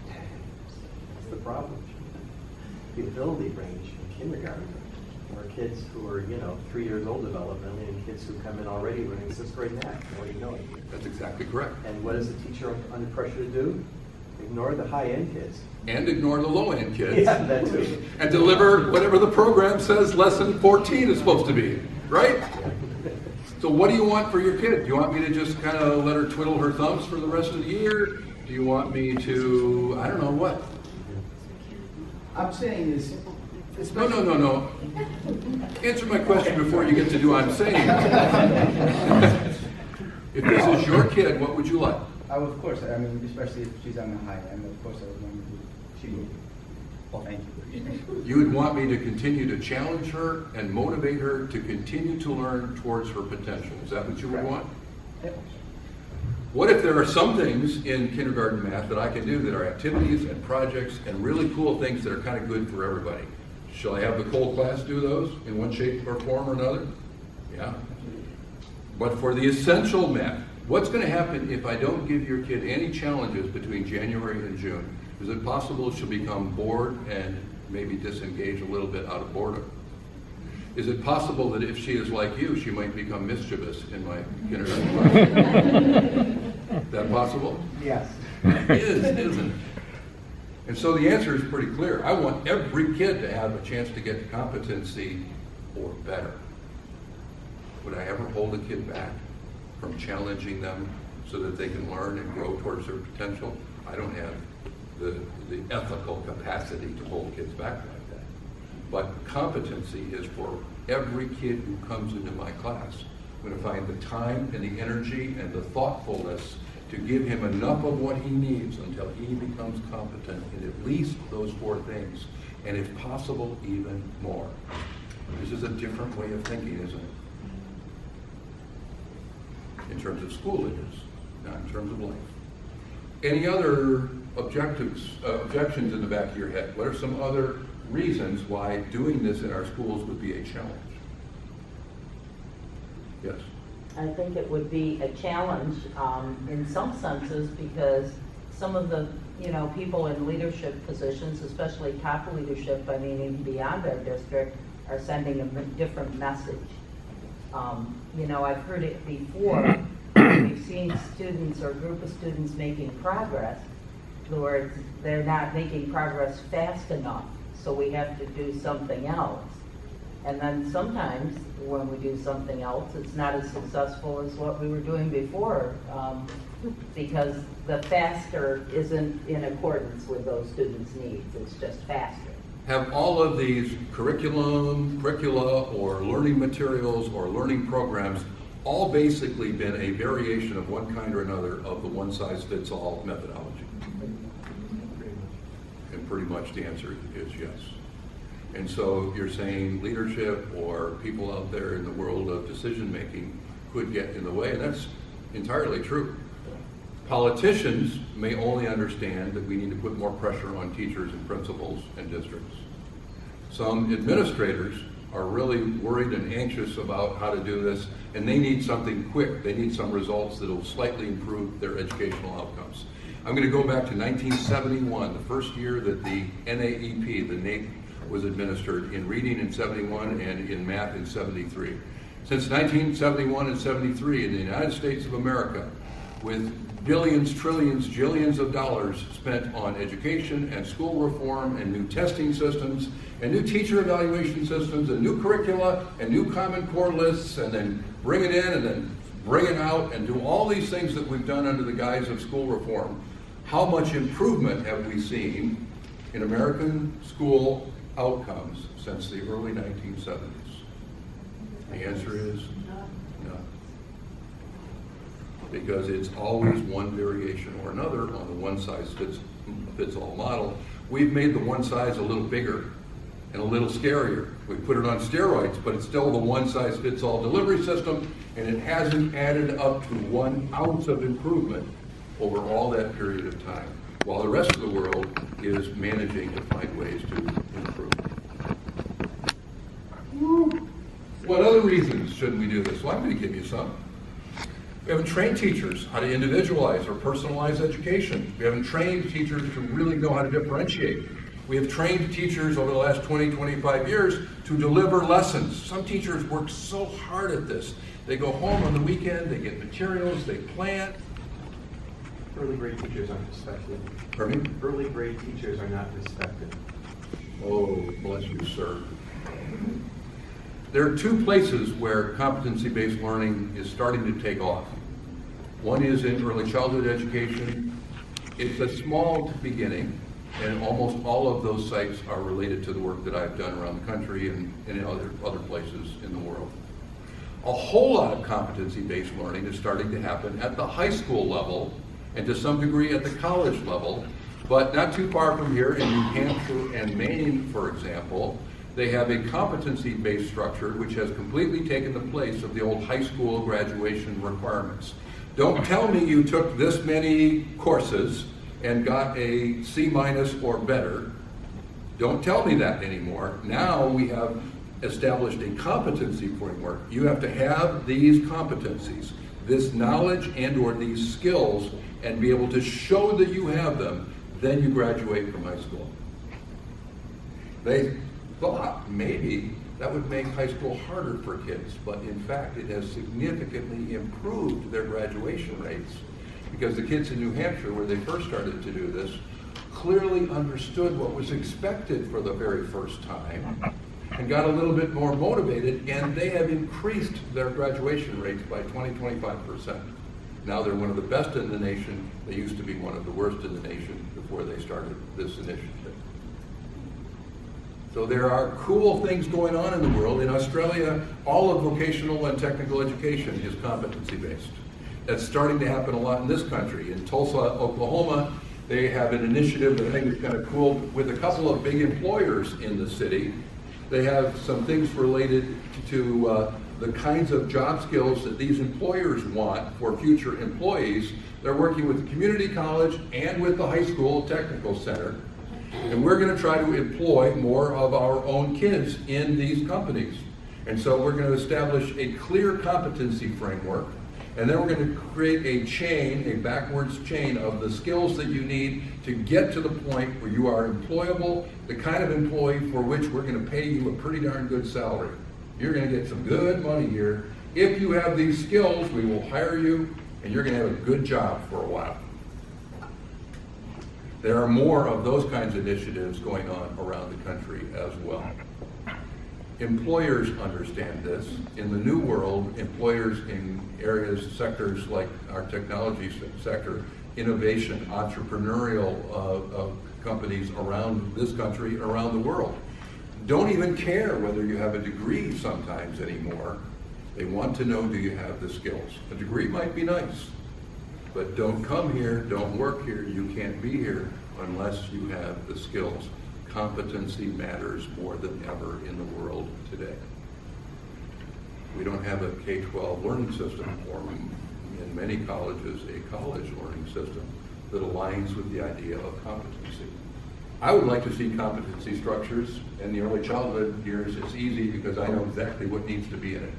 That's the problem. The ability range in kindergarten are kids who are, 3 years old developmentally, and kids who come in already learning 6th grade math. What do you know? That's exactly correct. And what is the teacher under pressure to do? Ignore the high-end kids. And ignore the low-end kids. Yeah, that too. And deliver whatever the program says lesson 14 is supposed to be, right? So what do you want for your kid? Do you want me to just kind of let her twiddle her thumbs for the rest of the year? Do you want me to, I don't know what? I'm saying is, No. Answer my question before you get to do I'm saying. If this is your kid, what would you like? I would, of course, I mean, especially if she's on the high end, of course I would want to, she would. Well, thank you. You would want me to continue to challenge her and motivate her to continue to learn towards her potential. Is that what you would want? Yep. What if there are some things in kindergarten math that I can do that are activities and projects and really cool things that are kind of good for everybody? Shall I have the whole class do those in one shape or form or another? Yeah. But for the essential math, what's going to happen if I don't give your kid any challenges between January and June? Is it possible she'll become bored and maybe disengage a little bit out of boredom? Is it possible that if she is like you, she might become mischievous in my kindergarten class? Is that possible? Yes. It is, isn't it? And so the answer is pretty clear. I want every kid to have a chance to get competency or better. Would I ever hold a kid back from challenging them so that they can learn and grow towards their potential? I don't have the ethical capacity to hold kids back like that. But competency is for every kid who comes into my class. I'm going to find the time and the energy and the thoughtfulness to give him enough of what he needs until he becomes competent in at least those 4 things, and if possible, even more. This is a different way of thinking, isn't it? In terms of school it is, not in terms of life. Any other objections in the back of your head? What are some other reasons why doing this in our schools would be a challenge? Yes. I think it would be a challenge in some senses because some of the, people in leadership positions, especially top leadership, even beyond our district, are sending a different message. I've heard it before. We've seen students or a group of students making progress, where they're not making progress fast enough, so we have to do something else. And then sometimes when we do something else, it's not as successful as what we were doing before, because the faster isn't in accordance with those students' needs. It's just faster. Have all of these curricula, or learning materials, or learning programs all basically been a variation of one kind or another of the one-size-fits-all methodology? And pretty much the answer is yes. And so you're saying leadership or people out there in the world of decision-making could get in the way, and that's entirely true. Politicians may only understand that we need to put more pressure on teachers and principals and districts. Some administrators are really worried and anxious about how to do this, and they need something quick. They need some results that will slightly improve their educational outcomes. I'm going to go back to 1971, the first year that the NAEP, the NAEP, was administered, in reading in 71 and in math in 73. Since 1971 and 73, in the United States of America, with billions, trillions, jillions of dollars spent on education and school reform and new testing systems and new teacher evaluation systems and new curricula and new Common Core lists, and then bring it in and then bring it out and do all these things that we've done under the guise of school reform. How much improvement have we seen in American school outcomes since the early 1970s? The answer is no. because it's always one variation or another on the one-size-fits-all model. We've made the one size a little bigger and a little scarier. We put it on steroids, but it's still the one-size-fits-all delivery system, and it hasn't added up to 1 ounce of improvement over all that period of time, while the rest of the world is managing to find ways to improve. What other reasons should we do this? Well, I'm going to give you some. We haven't trained teachers how to individualize or personalize education. We haven't trained teachers to really know how to differentiate. We have trained teachers over the last 20, 25 years to deliver lessons. Some teachers work so hard at this. They go home on the weekend, they get materials, they plan. Early grade teachers aren't respected. Pardon me? Early grade teachers are not respected. Oh, bless you, sir. There are 2 places where competency-based learning is starting to take off. One is in early childhood education. It's a small beginning, and almost all of those sites are related to the work that I've done around the country and in other places in the world. A whole lot of competency-based learning is starting to happen at the high school level and to some degree at the college level, but not too far from here in New Hampshire and Maine, for example, they have a competency-based structure which has completely taken the place of the old high school graduation requirements. Don't tell me you took this many courses and got a C- or better. Don't tell me that anymore. Now we have established a competency framework. You have to have these competencies, this knowledge and or these skills, and be able to show that you have them, then you graduate from high school. They thought maybe that would make high school harder for kids, but in fact it has significantly improved their graduation rates, because the kids in New Hampshire, where they first started to do this, clearly understood what was expected for the very first time and got a little bit more motivated, and they have increased their graduation rates by 20-25%. Now they're one of the best in the nation. They used to be one of the worst in the nation before they started this initiative. So there are cool things going on in the world. In Australia, all of vocational and technical education is competency-based. That's starting to happen a lot in this country. In Tulsa, Oklahoma, they have an initiative that I think is kind of cool with a couple of big employers in the city. They have some things related to the kinds of job skills that these employers want for future employees. They're working with the community college and with the high school technical center. And we're going to try to employ more of our own kids in these companies. And so we're going to establish a clear competency framework, and then we're going to create a chain, a backwards chain of the skills that you need to get to the point where you are employable, the kind of employee for which we're going to pay you a pretty darn good salary. You're going to get some good money here. If you have these skills, we will hire you, and you're going to have a good job for a while. There are more of those kinds of initiatives going on around the country as well. Employers understand this. In the new world, employers in areas, sectors like our technology sector, innovation, entrepreneurial companies around this country, around the world, don't even care whether you have a degree sometimes anymore. They want to know, do you have the skills? A degree might be nice, but don't come here, don't work here, you can't be here unless you have the skills. Competency matters more than ever in the world today. We don't have a K-12 learning system, or in many colleges, a college learning system that aligns with the idea of competency. I would like to see competency structures in the early childhood years. It's easy because I know exactly what needs to be in it.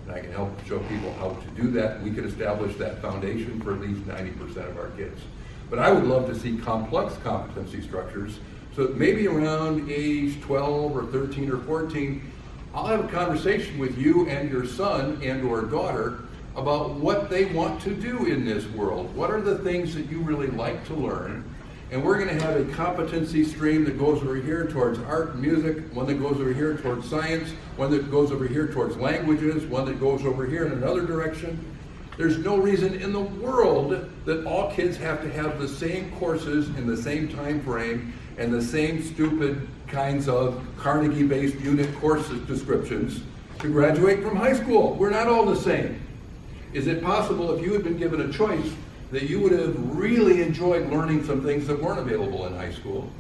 And I can help show people how to do that. We can establish that foundation for at least 90% of our kids. But I would love to see complex competency structures, so that maybe around age 12 or 13 or 14, I'll have a conversation with you and your son and or daughter about what they want to do in this world. What are the things that you really like to learn? And we're going to have a competency stream that goes over here towards art and music, one that goes over here towards science, one that goes over here towards languages, one that goes over here in another direction. There's no reason in the world that all kids have to have the same courses in the same time frame and the same stupid kinds of Carnegie-based unit course descriptions to graduate from high school. We're not all the same. Is it possible, if you had been given a choice, that you would have really enjoyed learning some things that weren't available in high school,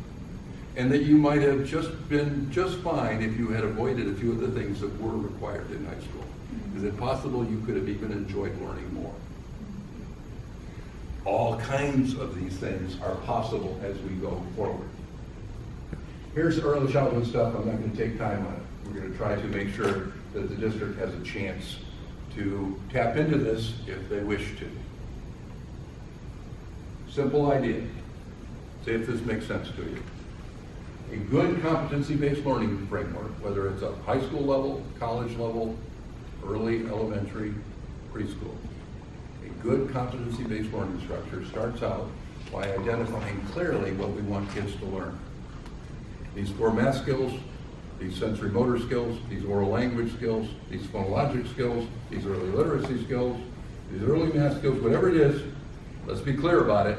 and that you might have just been just fine if you had avoided a few of the things that were required in high school? Is it possible you could have even enjoyed learning more? All kinds of these things are possible as we go forward. Here's early childhood stuff. I'm not going to take time on it. We're going to try to make sure that the district has a chance to tap into this if they wish to. Simple idea. See if this makes sense to you. A good competency-based learning framework, whether it's a high school level, college level, early elementary, preschool. A good competency-based learning structure starts out by identifying clearly what we want kids to learn. These 4 math skills, these sensory motor skills, these oral language skills, these phonologic skills, these early literacy skills, these early math skills, whatever it is, let's be clear about it.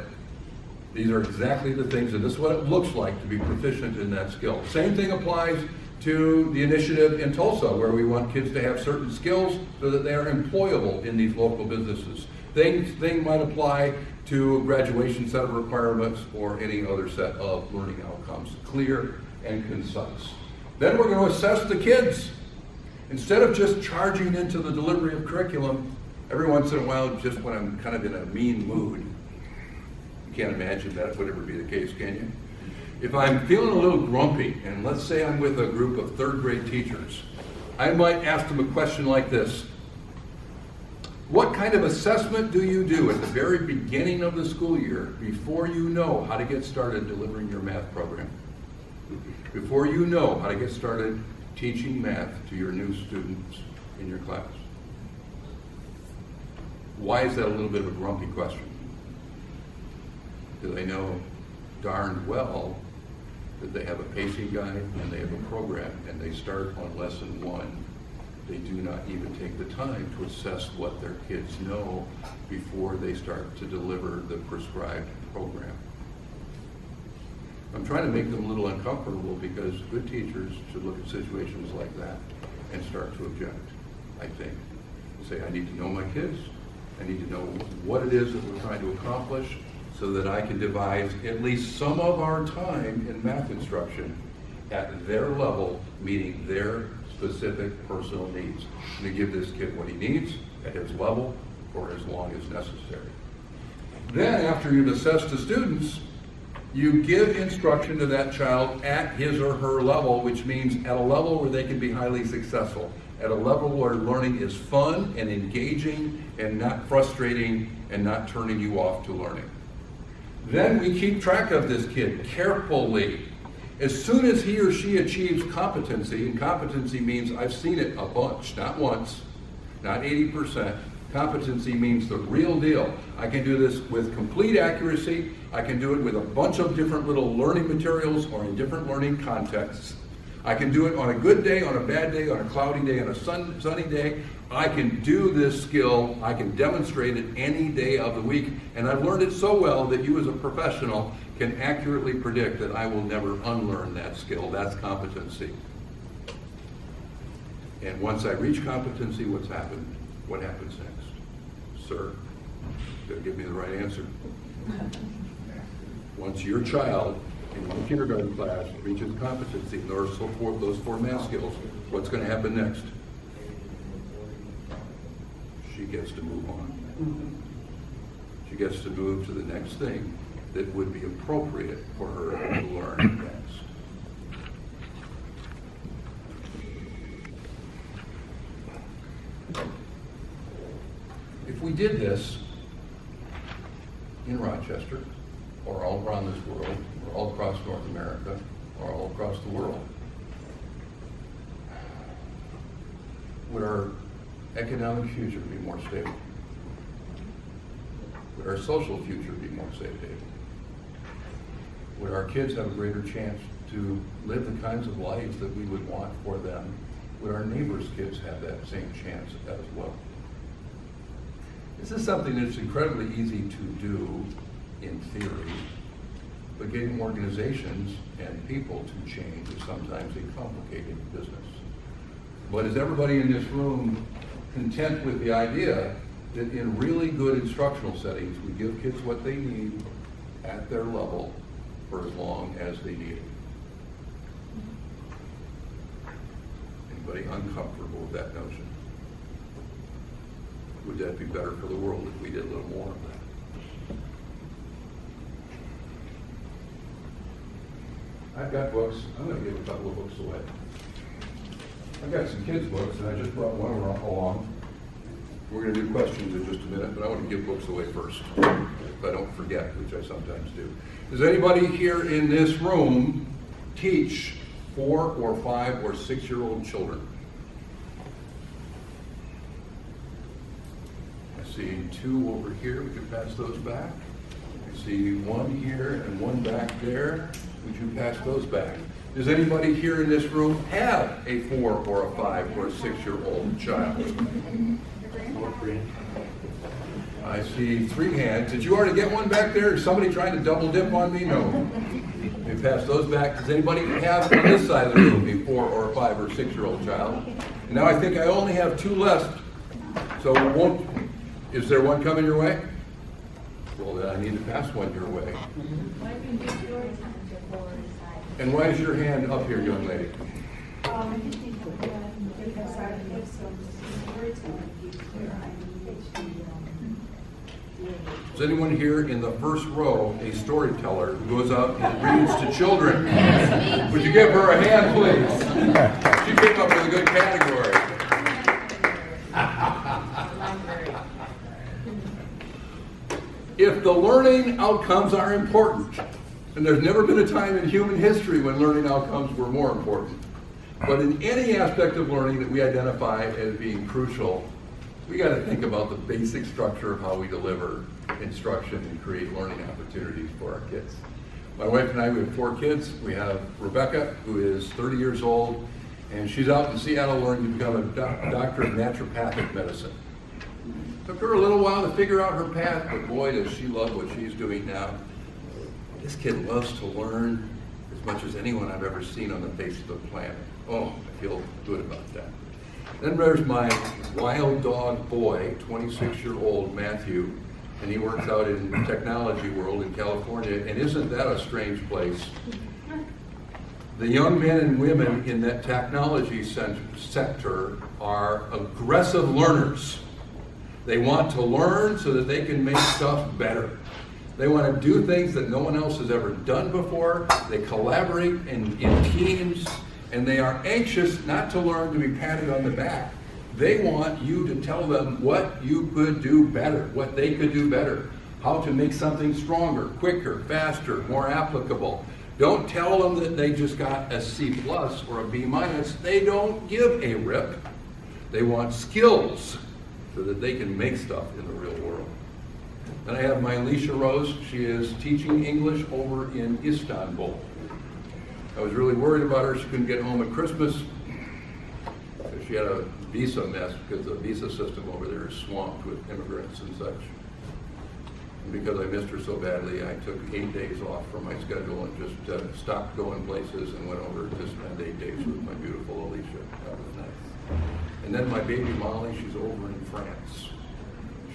These are exactly the things, and this is what it looks like to be proficient in that skill. Same thing applies to the initiative in Tulsa, where we want kids to have certain skills so that they are employable in these local businesses. Things might apply to a graduation set of requirements or any other set of learning outcomes, clear and concise. Then we're going to assess the kids. Instead of just charging into the delivery of curriculum, every once in a while, just when I'm kind of in a mean mood, you can't imagine that would ever be the case, can you? If I'm feeling a little grumpy, and let's say I'm with a group of 3rd grade teachers, I might ask them a question like this. What kind of assessment do you do at the very beginning of the school year before you know how to get started delivering your math program? Before you know how to get started teaching math to your new students in your class? Why is that a little bit of a grumpy question? Do they know darn well that they have a pacing guide and they have a program and they start on lesson 1? They do not even take the time to assess what their kids know before they start to deliver the prescribed program. I'm trying to make them a little uncomfortable because good teachers should look at situations like that and start to object, I think. Say, I need to know my kids. I need to know what it is that we're trying to accomplish so that I can devise at least some of our time in math instruction at their level, meeting their specific personal needs. I'm going to give this kid what he needs at his level for as long as necessary. Then, after you've assessed the students, you give instruction to that child at his or her level, which means at a level where they can be highly successful, at a level where learning is fun and engaging and not frustrating and not turning you off to learning. Then we keep track of this kid carefully. As soon as he or she achieves competency, and competency means I've seen it a bunch, not once, not 80%. Competency means the real deal. I can do this with complete accuracy. I can do it with a bunch of different little learning materials or in different learning contexts. I can do it on a good day, on a bad day, on a cloudy day, on a sunny day. I can do this skill. I can demonstrate it any day of the week. And I've learned it so well that you as a professional can accurately predict that I will never unlearn that skill. That's competency. And once I reach competency, what happens next? Sir, you gotta give me the right answer. Once your child in one kindergarten class reaches competency, those 4 math skills, what's going to happen next? She gets to move on. She gets to move to the next thing that would be appropriate for her to learn next. If we did this in Rochester, or all around this world, or all across North America, or all across the world, would our economic future be more stable? Would our social future be more stable? Would our kids have a greater chance to live the kinds of lives that we would want for them? Would our neighbors' kids have that same chance as well? This is something that's incredibly easy to do in theory, but getting organizations and people to change is sometimes a complicated business. But is everybody in this room content with the idea that in really good instructional settings, we give kids what they need at their level for as long as they need it. Anybody uncomfortable with that notion? Would that be better for the world if we did a little more of that? I've got books. I'm going to give a couple of books away. I've got some kids' books, and I just brought one along. We're going to do questions in just a minute, but I want to give books away first, if I don't forget, which I sometimes do. Does anybody here in this room teach 4 or 5 or 6-year-old children? I see 2 over here. We can pass those back. I see 1 here and 1 back there. Would you pass those back? Does anybody here in this room have a 4 or a 5 or a 6-year-old child? I see 3 hands. Did you already get one back there? Is somebody trying to double dip on me? No. Let me pass those back. Does anybody have on this side of the room a 4 or a 5 or 6-year-old child? And now I think I only have 2 left. So we won't. Is there one coming your way? Well, then I need to pass one your way. And why is your hand up here, young lady? Is anyone here in the first row a storyteller who goes out and reads to children? Would you give her a hand, please? She came up with a good category. If the learning outcomes are important, and there's never been a time in human history when learning outcomes were more important, but in any aspect of learning that we identify as being crucial, we got to think about the basic structure of how we deliver instruction and create learning opportunities for our kids. My wife and I, we have 4 kids. We have Rebecca, who is 30 years old, and she's out in Seattle learning to become a doctor of naturopathic medicine. Took her a little while to figure out her path, but boy, does she love what she's doing now. This kid loves to learn as much as anyone I've ever seen on the face of the planet. Oh, I feel good about that. Then there's my wild dog boy, 26-year-old Matthew, and he works out in the technology world in California, and isn't that a strange place? The young men and women in that technology sector are aggressive learners. They want to learn so that they can make stuff better. They want to do things that no one else has ever done before. They collaborate in teams, and they are anxious not to learn to be patted on the back. They want you to tell them what you could do better, what they could do better, how to make something stronger, quicker, faster, more applicable. Don't tell them that they just got a C+ or a B-. They don't give a rip. They want skills so that they can make stuff in the real world. Then I have my Alicia Rose. She is teaching English over in Istanbul. I was really worried about her. She couldn't get home at Christmas. She had a visa mess because the visa system over there is swamped with immigrants and such. And because I missed her so badly, I took 8 days off from my schedule and just stopped going places and went over to spend 8 days with my beautiful Alicia. That was nice. And then my baby Molly, she's over in France.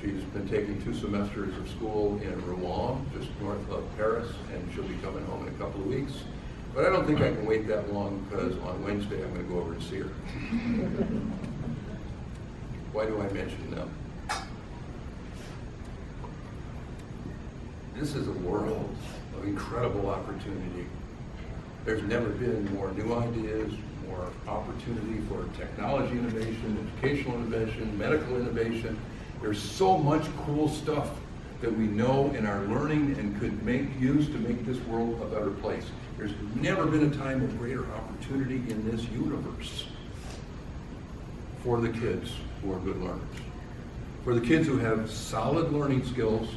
She's been taking 2 semesters of school in Rouen, just north of Paris, and she'll be coming home in a couple of weeks. But I don't think I can wait that long because on Wednesday I'm going to go over and see her. Why do I mention them? This is a world of incredible opportunity. There's never been more new ideas, more opportunity for technology innovation, educational innovation, medical innovation. There's so much cool stuff that we know in our learning and could use to make this world a better place. There's never been a time of greater opportunity in this universe for the kids who are good learners. For the kids who have solid learning skills,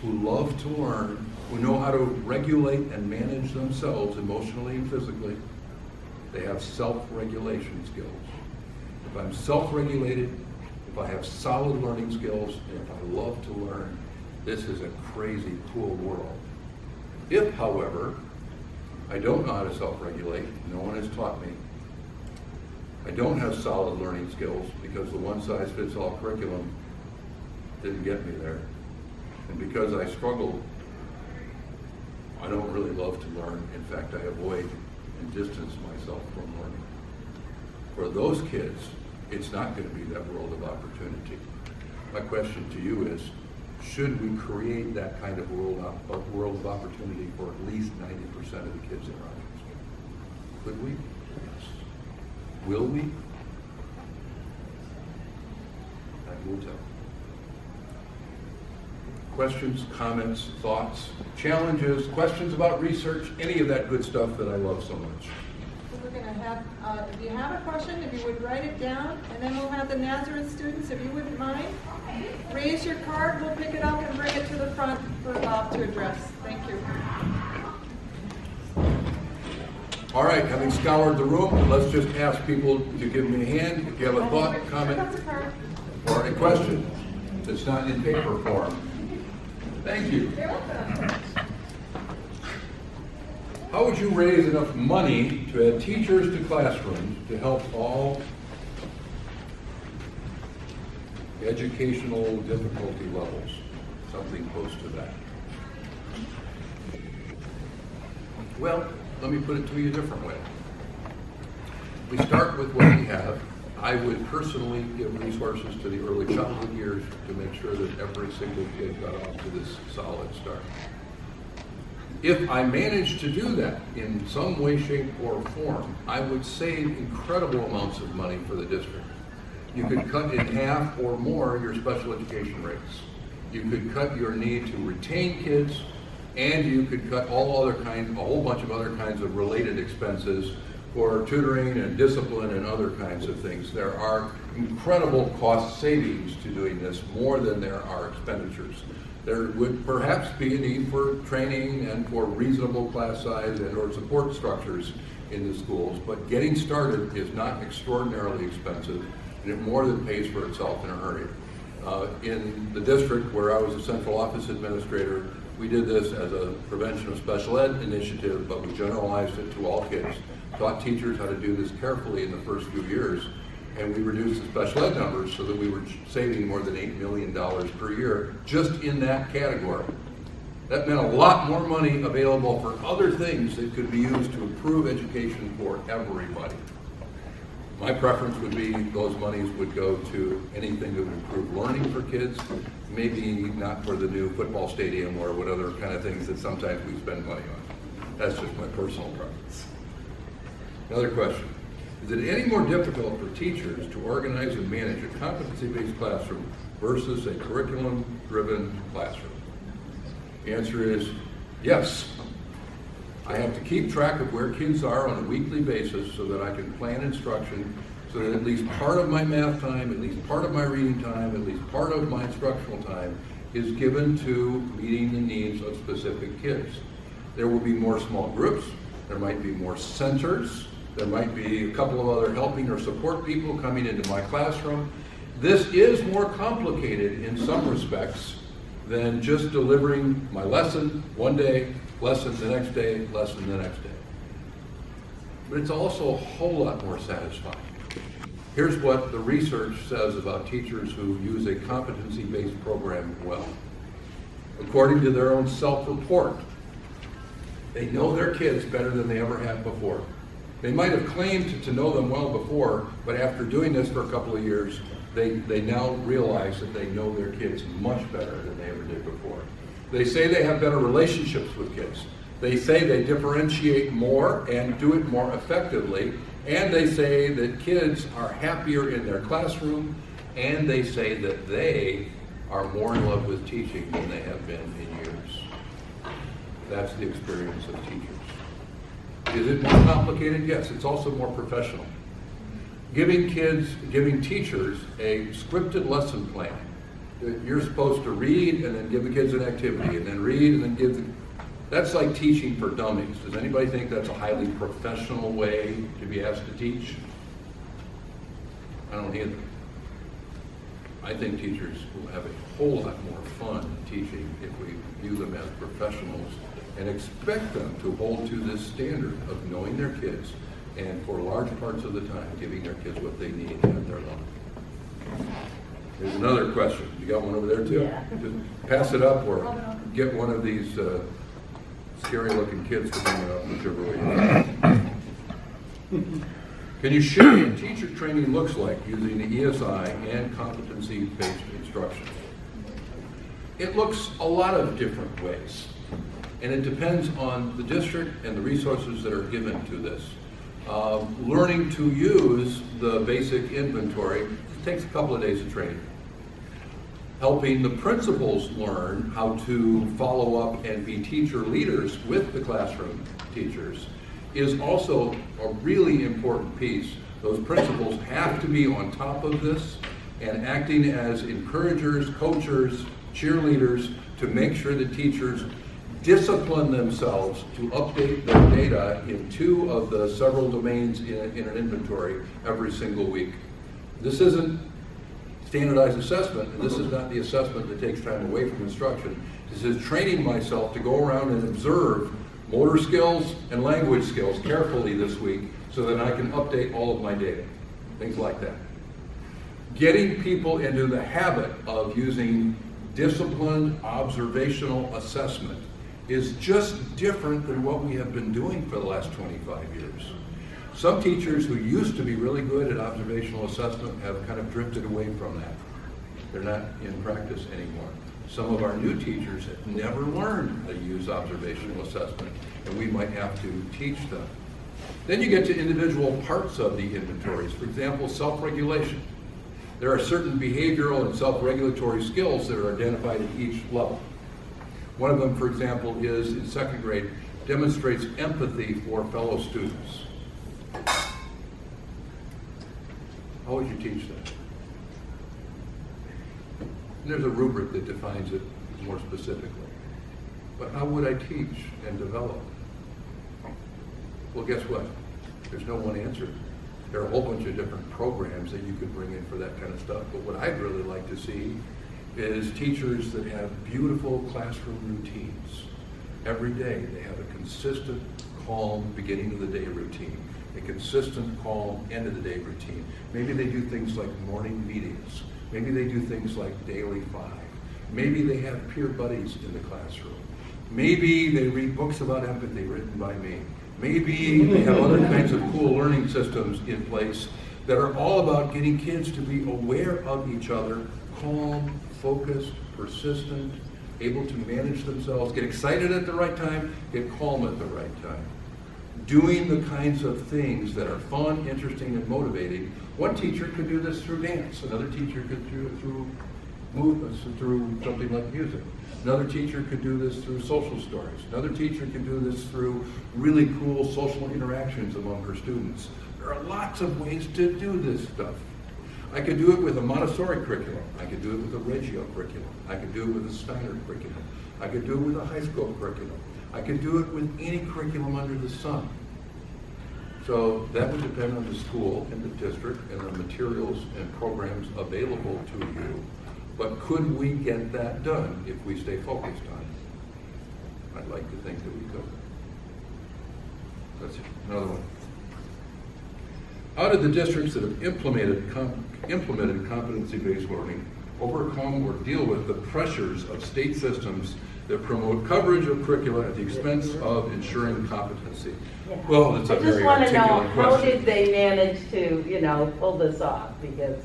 who love to learn, who know how to regulate and manage themselves emotionally and physically. They have self-regulation skills. If I'm self-regulated, if I have solid learning skills, and if I love to learn, this is a crazy, cool world. If, however, I don't know how to self-regulate, no one has taught me, I don't have solid learning skills because the one-size-fits-all curriculum didn't get me there. And because I struggled, I don't really love to learn. In fact, I avoid and distance myself from learning. For those kids, it's not going to be that world of opportunity. My question to you is, should we create that kind of world of opportunity for at least 90% of the kids in Rochester? Could we? Yes. Will we? Time will tell. Questions, comments, thoughts, challenges, questions about research, any of that good stuff that I love so much. So we're going to have, if you have a question, if you would write it down, and then we'll have the Nazareth students, if you wouldn't mind, raise your card, we'll pick it up and bring it to the front for Bob to address. Thank you. All right, having scoured the room, let's just ask people to give me a hand if you have a thought, comment, or a question that's not in paper form. Thank you. How would you raise enough money to add teachers to classrooms to help all educational difficulty levels? Something close to that. Well, let me put it to you a different way. We start with what we have. I would personally give resources to the early childhood years to make sure that every single kid got off to this solid start. If I managed to do that in some way, shape, or form, I would save incredible amounts of money for the district. You could cut in half or more your special education rates. You could cut your need to retain kids, and you could cut a whole bunch of other kinds of related expenses for tutoring and discipline and other kinds of things. There are incredible cost savings to doing this, more than there are expenditures. There would perhaps be a need for training and for reasonable class size and or support structures in the schools, but getting started is not extraordinarily expensive, and it more than pays for itself in a hurry. In the district where I was a central office administrator, we did this as a prevention of special ed initiative, but we generalized it to all kids, taught teachers how to do this carefully in the first few years, and we reduced the special ed numbers so that we were saving more than $8 million per year just in that category. That meant a lot more money available for other things that could be used to improve education for everybody. My preference would be those monies would go to anything that would improve learning for kids, maybe not for the new football stadium or what other kind of things that sometimes we spend money on. That's just my personal preference. Another question. Is it any more difficult for teachers to organize and manage a competency-based classroom versus a curriculum-driven classroom? The answer is yes. I have to keep track of where kids are on a weekly basis so that I can plan instruction, so that at least part of my math time, at least part of my reading time, at least part of my instructional time is given to meeting the needs of specific kids. There will be more small groups, there might be more centers, there might be a couple of other helping or support people coming into my classroom. This is more complicated in some respects than just delivering my lesson one day, lesson the next day, lesson the next day. But it's also a whole lot more satisfying. Here's what the research says about teachers who use a competency-based program well. According to their own self-report, they know their kids better than they ever have before. They might have claimed to know them well before, but after doing this for a couple of years, they now realize that they know their kids much better than they ever did before. They say they have better relationships with kids. They say they differentiate more and do it more effectively, and they say that kids are happier in their classroom, and they say that they are more in love with teaching than they have been in years. That's the experience of teachers. Is it more complicated? Yes, it's also more professional. Giving teachers a scripted lesson plan. You're supposed to read and then give the kids an activity, and then read and then give the... That's like teaching for dummies. Does anybody think that's a highly professional way to be asked to teach? I don't either. I think teachers will have a whole lot more fun teaching if we view them as professionals and expect them to hold to this standard of knowing their kids and for large parts of the time giving their kids what they need at their level. There's another question. You got one over there too? Yeah. Just pass it up or get one of these scary looking kids to bring it up, whichever way you go. Can you share what teacher training looks like using the ESI and competency-based instruction? It looks a lot of different ways, and it depends on the district and the resources that are given to this. Learning to use the basic inventory takes a couple of days of training. Helping the principals learn how to follow up and be teacher leaders with the classroom teachers is also a really important piece. Those principals have to be on top of this and acting as encouragers, coachers, cheerleaders to make sure that teachers discipline themselves to update their data in 2 of the several domains in an inventory every single week. This isn't standardized assessment, and this is not the assessment that takes time away from instruction. This is training myself to go around and observe motor skills and language skills carefully this week so that I can update all of my data, things like that. Getting people into the habit of using disciplined observational assessment is just different than what we have been doing for the last 25 years. Some teachers who used to be really good at observational assessment have kind of drifted away from that. They're not in practice anymore. Some of our new teachers have never learned how to use observational assessment, and we might have to teach them. Then you get to individual parts of the inventories. For example, self-regulation. There are certain behavioral and self-regulatory skills that are identified at each level. One of them, for example, is in 2nd grade, demonstrates empathy for fellow students. How would you teach that? And there's a rubric that defines it more specifically. But how would I teach and develop? Well, guess what? There's no one answer. There are a whole bunch of different programs that you could bring in for that kind of stuff. But what I'd really like to see is teachers that have beautiful classroom routines. Every day they have a consistent, calm beginning of the day routine, a consistent, calm end of the day routine. Maybe they do things like morning meetings. Maybe they do things like daily 5. Maybe they have peer buddies in the classroom. Maybe they read books about empathy written by me. Maybe they have other kinds of cool learning systems in place that are all about getting kids to be aware of each other, calm, focused, persistent, able to manage themselves, get excited at the right time, get calm at the right time. Doing the kinds of things that are fun, interesting, and motivating. One teacher could do this through dance. Another teacher could do it through movements, through something like music. Another teacher could do this through social stories. Another teacher could do this through really cool social interactions among her students. There are lots of ways to do this stuff. I could do it with a Montessori curriculum. I could do it with a Reggio curriculum. I could do it with a Steiner curriculum. I could do it with a high school curriculum. I could do it with any curriculum under the sun. So that would depend on the school and the district and the materials and programs available to you. But could we get that done if we stay focused on it? I'd like to think that we could. That's another one. How did the districts that have implemented competency-based learning overcome or deal with the pressures of state systems that promote coverage of curricula at the expense of ensuring competency? Yeah. Well, that's a very I just want to know, articulate how question. did they manage to, pull this off? Because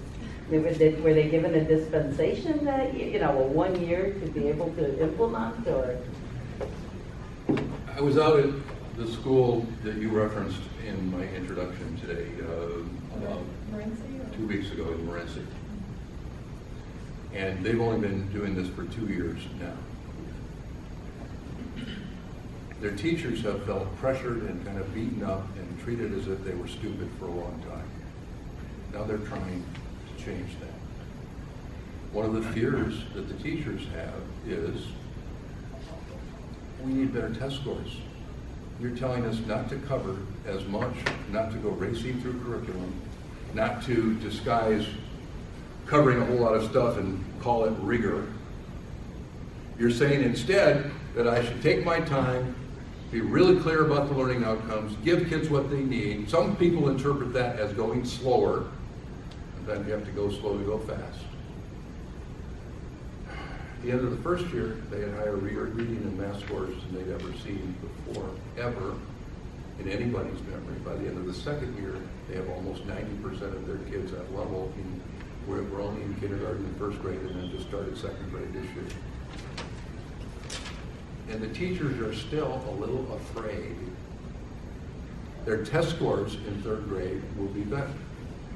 were they given a dispensation that, a 1 year to be able to implement, or? I was out at the school that you referenced in my introduction today, about Morenci, or? 2 weeks ago in Morenci. And they've only been doing this for 2 years now. Their teachers have felt pressured and kind of beaten up and treated as if they were stupid for a long time. Now they're trying to change that. One of the fears that the teachers have is, we need better test scores. You're telling us not to cover as much, not to go racing through curriculum, not to disguise covering a whole lot of stuff and call it rigor. You're saying instead that I should take my time, be really clear about the learning outcomes, give kids what they need. Some people interpret that as going slower. Sometimes you have to go slow to go fast. the end of the first year, they had higher reading and math scores than they'd ever seen before, ever, in anybody's memory. By the end of the second year, they have almost 90% of their kids at level. We're only in kindergarten and first grade, and then just started second grade this year. And the teachers are still a little afraid. Their test scores in third grade will be better.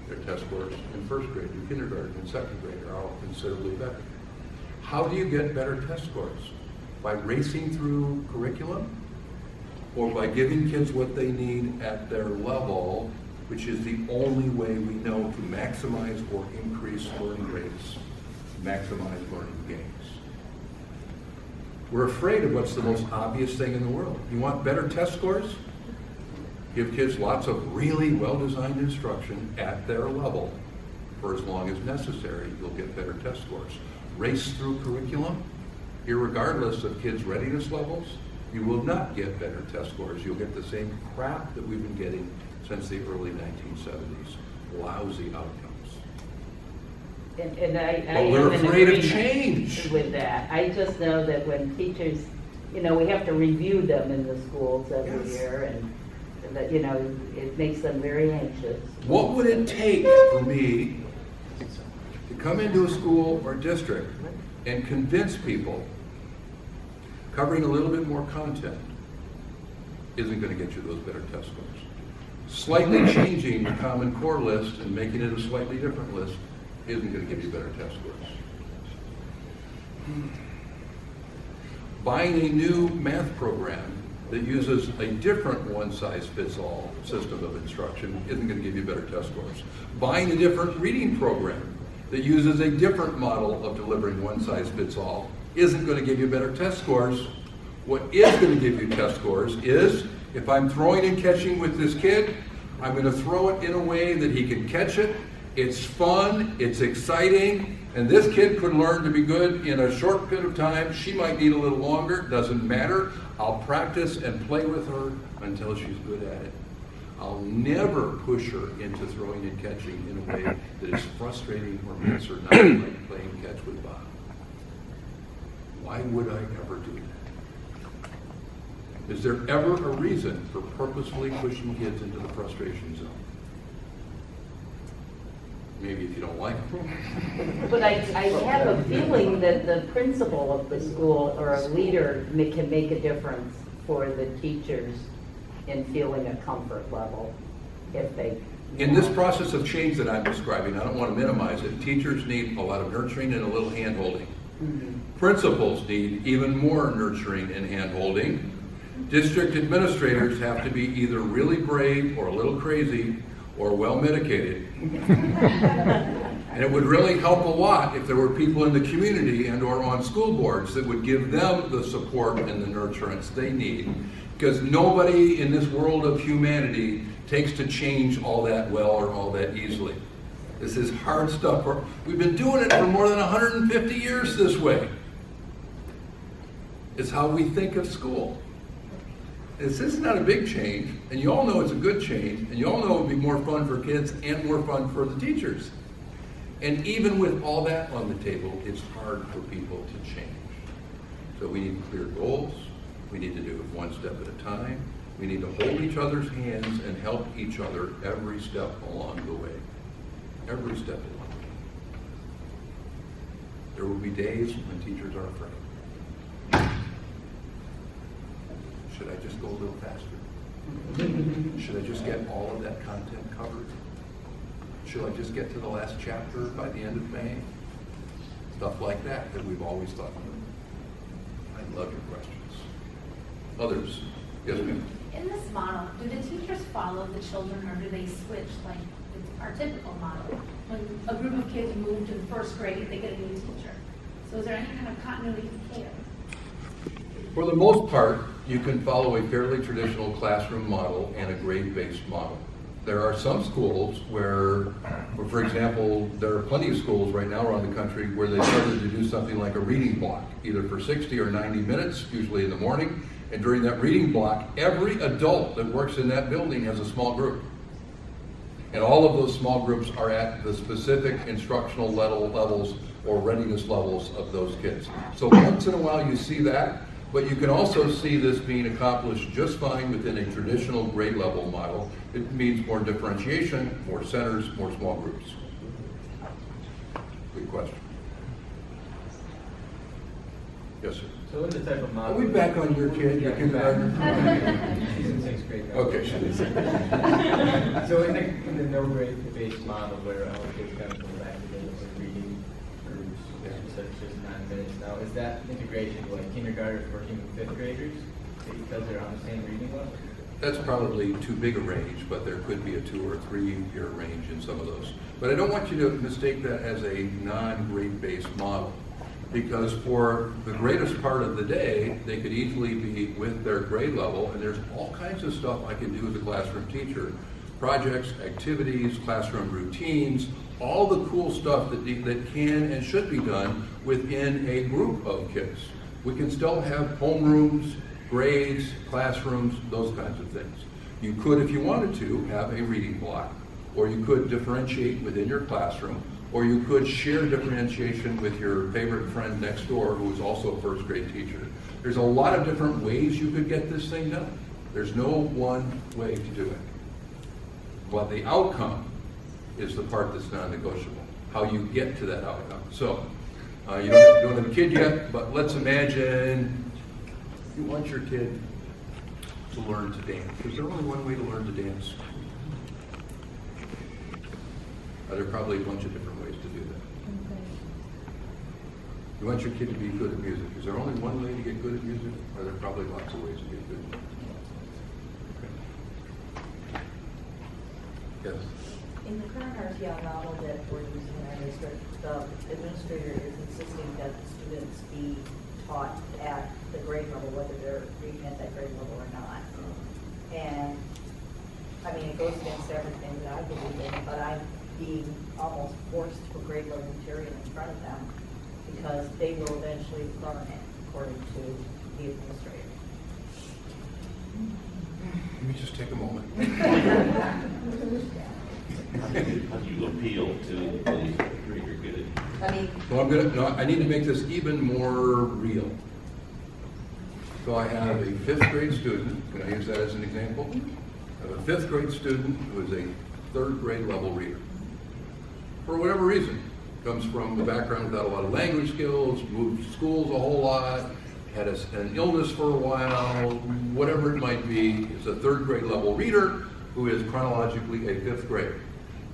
Their test scores in first grade, in kindergarten, and second grade are all considerably better. How do you get better test scores? By racing through curriculum? Or by giving kids what they need at their level, which is the only way we know to maximize or increase learning rates, maximize learning gains. We're afraid of what's the most obvious thing in the world. You want better test scores? Give kids lots of really well-designed instruction at their level for as long as necessary. You'll get better test scores. Race through curriculum, irregardless of kids' readiness levels, you will not get better test scores. You'll get the same crap that we've been getting since the early 1970s. Lousy outcomes. And I But we're am in afraid of agreement change. with that. I just know that when teachers, we have to review them in the schools every Yes. year, and that, it makes them very anxious. What would it take for me to come into a school or district and convince people covering a little bit more content isn't going to get you those better test scores? Slightly changing the Common Core list and making it a slightly different list isn't going to give you better test scores. Buying a new math program that uses a different one-size-fits-all system of instruction isn't going to give you better test scores. Buying a different reading program that uses a different model of delivering one-size-fits-all isn't going to give you better test scores. What is going to give you test scores is, if I'm throwing and catching with this kid, I'm going to throw it in a way that he can catch it. It's fun, it's exciting, and this kid could learn to be good in a short period of time. She might need a little longer, doesn't matter. I'll practice and play with her until she's good at it. I'll never push her into throwing and catching in a way that is frustrating or makes her not like playing catch with Bob. Why would I ever do that? Is there ever a reason for purposefully pushing kids into the frustration zone? Maybe if you don't like them. But I have a feeling that the principal of the school or a leader can make a difference for the teachers in feeling a comfort level if they... In this process of change that I'm describing, I don't want to minimize it, teachers need a lot of nurturing and a little hand-holding. Principals need even more nurturing and hand-holding. District administrators have to be either really brave or a little crazy or well-medicated. And it would really help a lot if there were people in the community and or on school boards that would give them the support and the nurturance they need. Because nobody in this world of humanity takes to change all that well or all that easily. This is hard stuff. We've been doing it for more than 150 years this way. It's how we think of school. This is not a big change, and you all know it's a good change, and you all know it would be more fun for kids and more fun for the teachers. And even with all that on the table, it's hard for people to change. So we need clear goals. We need to do it one step at a time. We need to hold each other's hands and help each other every step along the way. Every step along the way. There will be days when teachers are afraid. Should I just go a little faster? Should I just get all of that content covered? Should I just get to the last chapter by the end of May? Stuff like that we've always thought of. I love your questions. Others? Yes, ma'am. In this model, do the teachers follow the children or do they switch like our typical model? When a group of kids move to the first grade, they get a new teacher. So is there any kind of continuity of care? For the most part, you can follow a fairly traditional classroom model and a grade-based model. There are some schools where, for example, there are plenty of schools right now around the country where they started to do something like a reading block, either for 60 or 90 minutes, usually in the morning. And during that reading block, every adult that works in that building has a small group. And all of those small groups are at the specific instructional levels or readiness levels of those kids. So once in a while you see that, but you can also see this being accomplished just fine within a traditional grade level model. It means more differentiation, more centers, more small groups. Good question. Yes, sir. So in the type of Are model. we back on your kid, your Yeah, kindergartner? She's in sixth grade now. Okay. So in the no grade based model where all the kids kind of go back together with reading groups, instead of just 9 minutes now, is that integration like kindergartners working with fifth graders because they're on the same reading level? That's probably too big a range, but there could be a 2 or 3 year range in some of those. But I don't want you to mistake that as a non-grade based model, because for the greatest part of the day, they could easily be with their grade level, and there's all kinds of stuff I can do as a classroom teacher. Projects, activities, classroom routines, all the cool stuff that can and should be done within a group of kids. We can still have homerooms, grades, classrooms, those kinds of things. You could, if you wanted to, have a reading block, or you could differentiate within your classroom, or you could share differentiation with your favorite friend next door who is also a first grade teacher. There's a lot of different ways you could get this thing done. There's no one way to do it. But the outcome is the part that's non-negotiable, how you get to that outcome. So, you don't have a kid yet, but let's imagine you want your kid to learn to dance. Is there only one way to learn to dance? There are probably a bunch of different ways to do that. You want your kid to be good at music. Is there only one way to get good at music? Or are there probably lots of ways to get good? Okay. Yes. In the current RTI model that we're using in our district, the administrator is insisting that the students be taught at the grade level, whether they're reading at that grade level or not. And, I mean, it goes against everything that I believe in, but I'm being almost forced to put grade level material in front of them because they will eventually learn it, according to the administrator. Let me just take a moment. How do you appeal to the greater good? I mean, So I need to make this even more real. So I have a fifth grade student, can I use that as an example? I have a fifth grade student who is a third grade level reader. For whatever reason, comes from the background without a lot of language skills, moved schools a whole lot, had an illness for a while, whatever it might be, is a third grade level reader who is chronologically a fifth grader.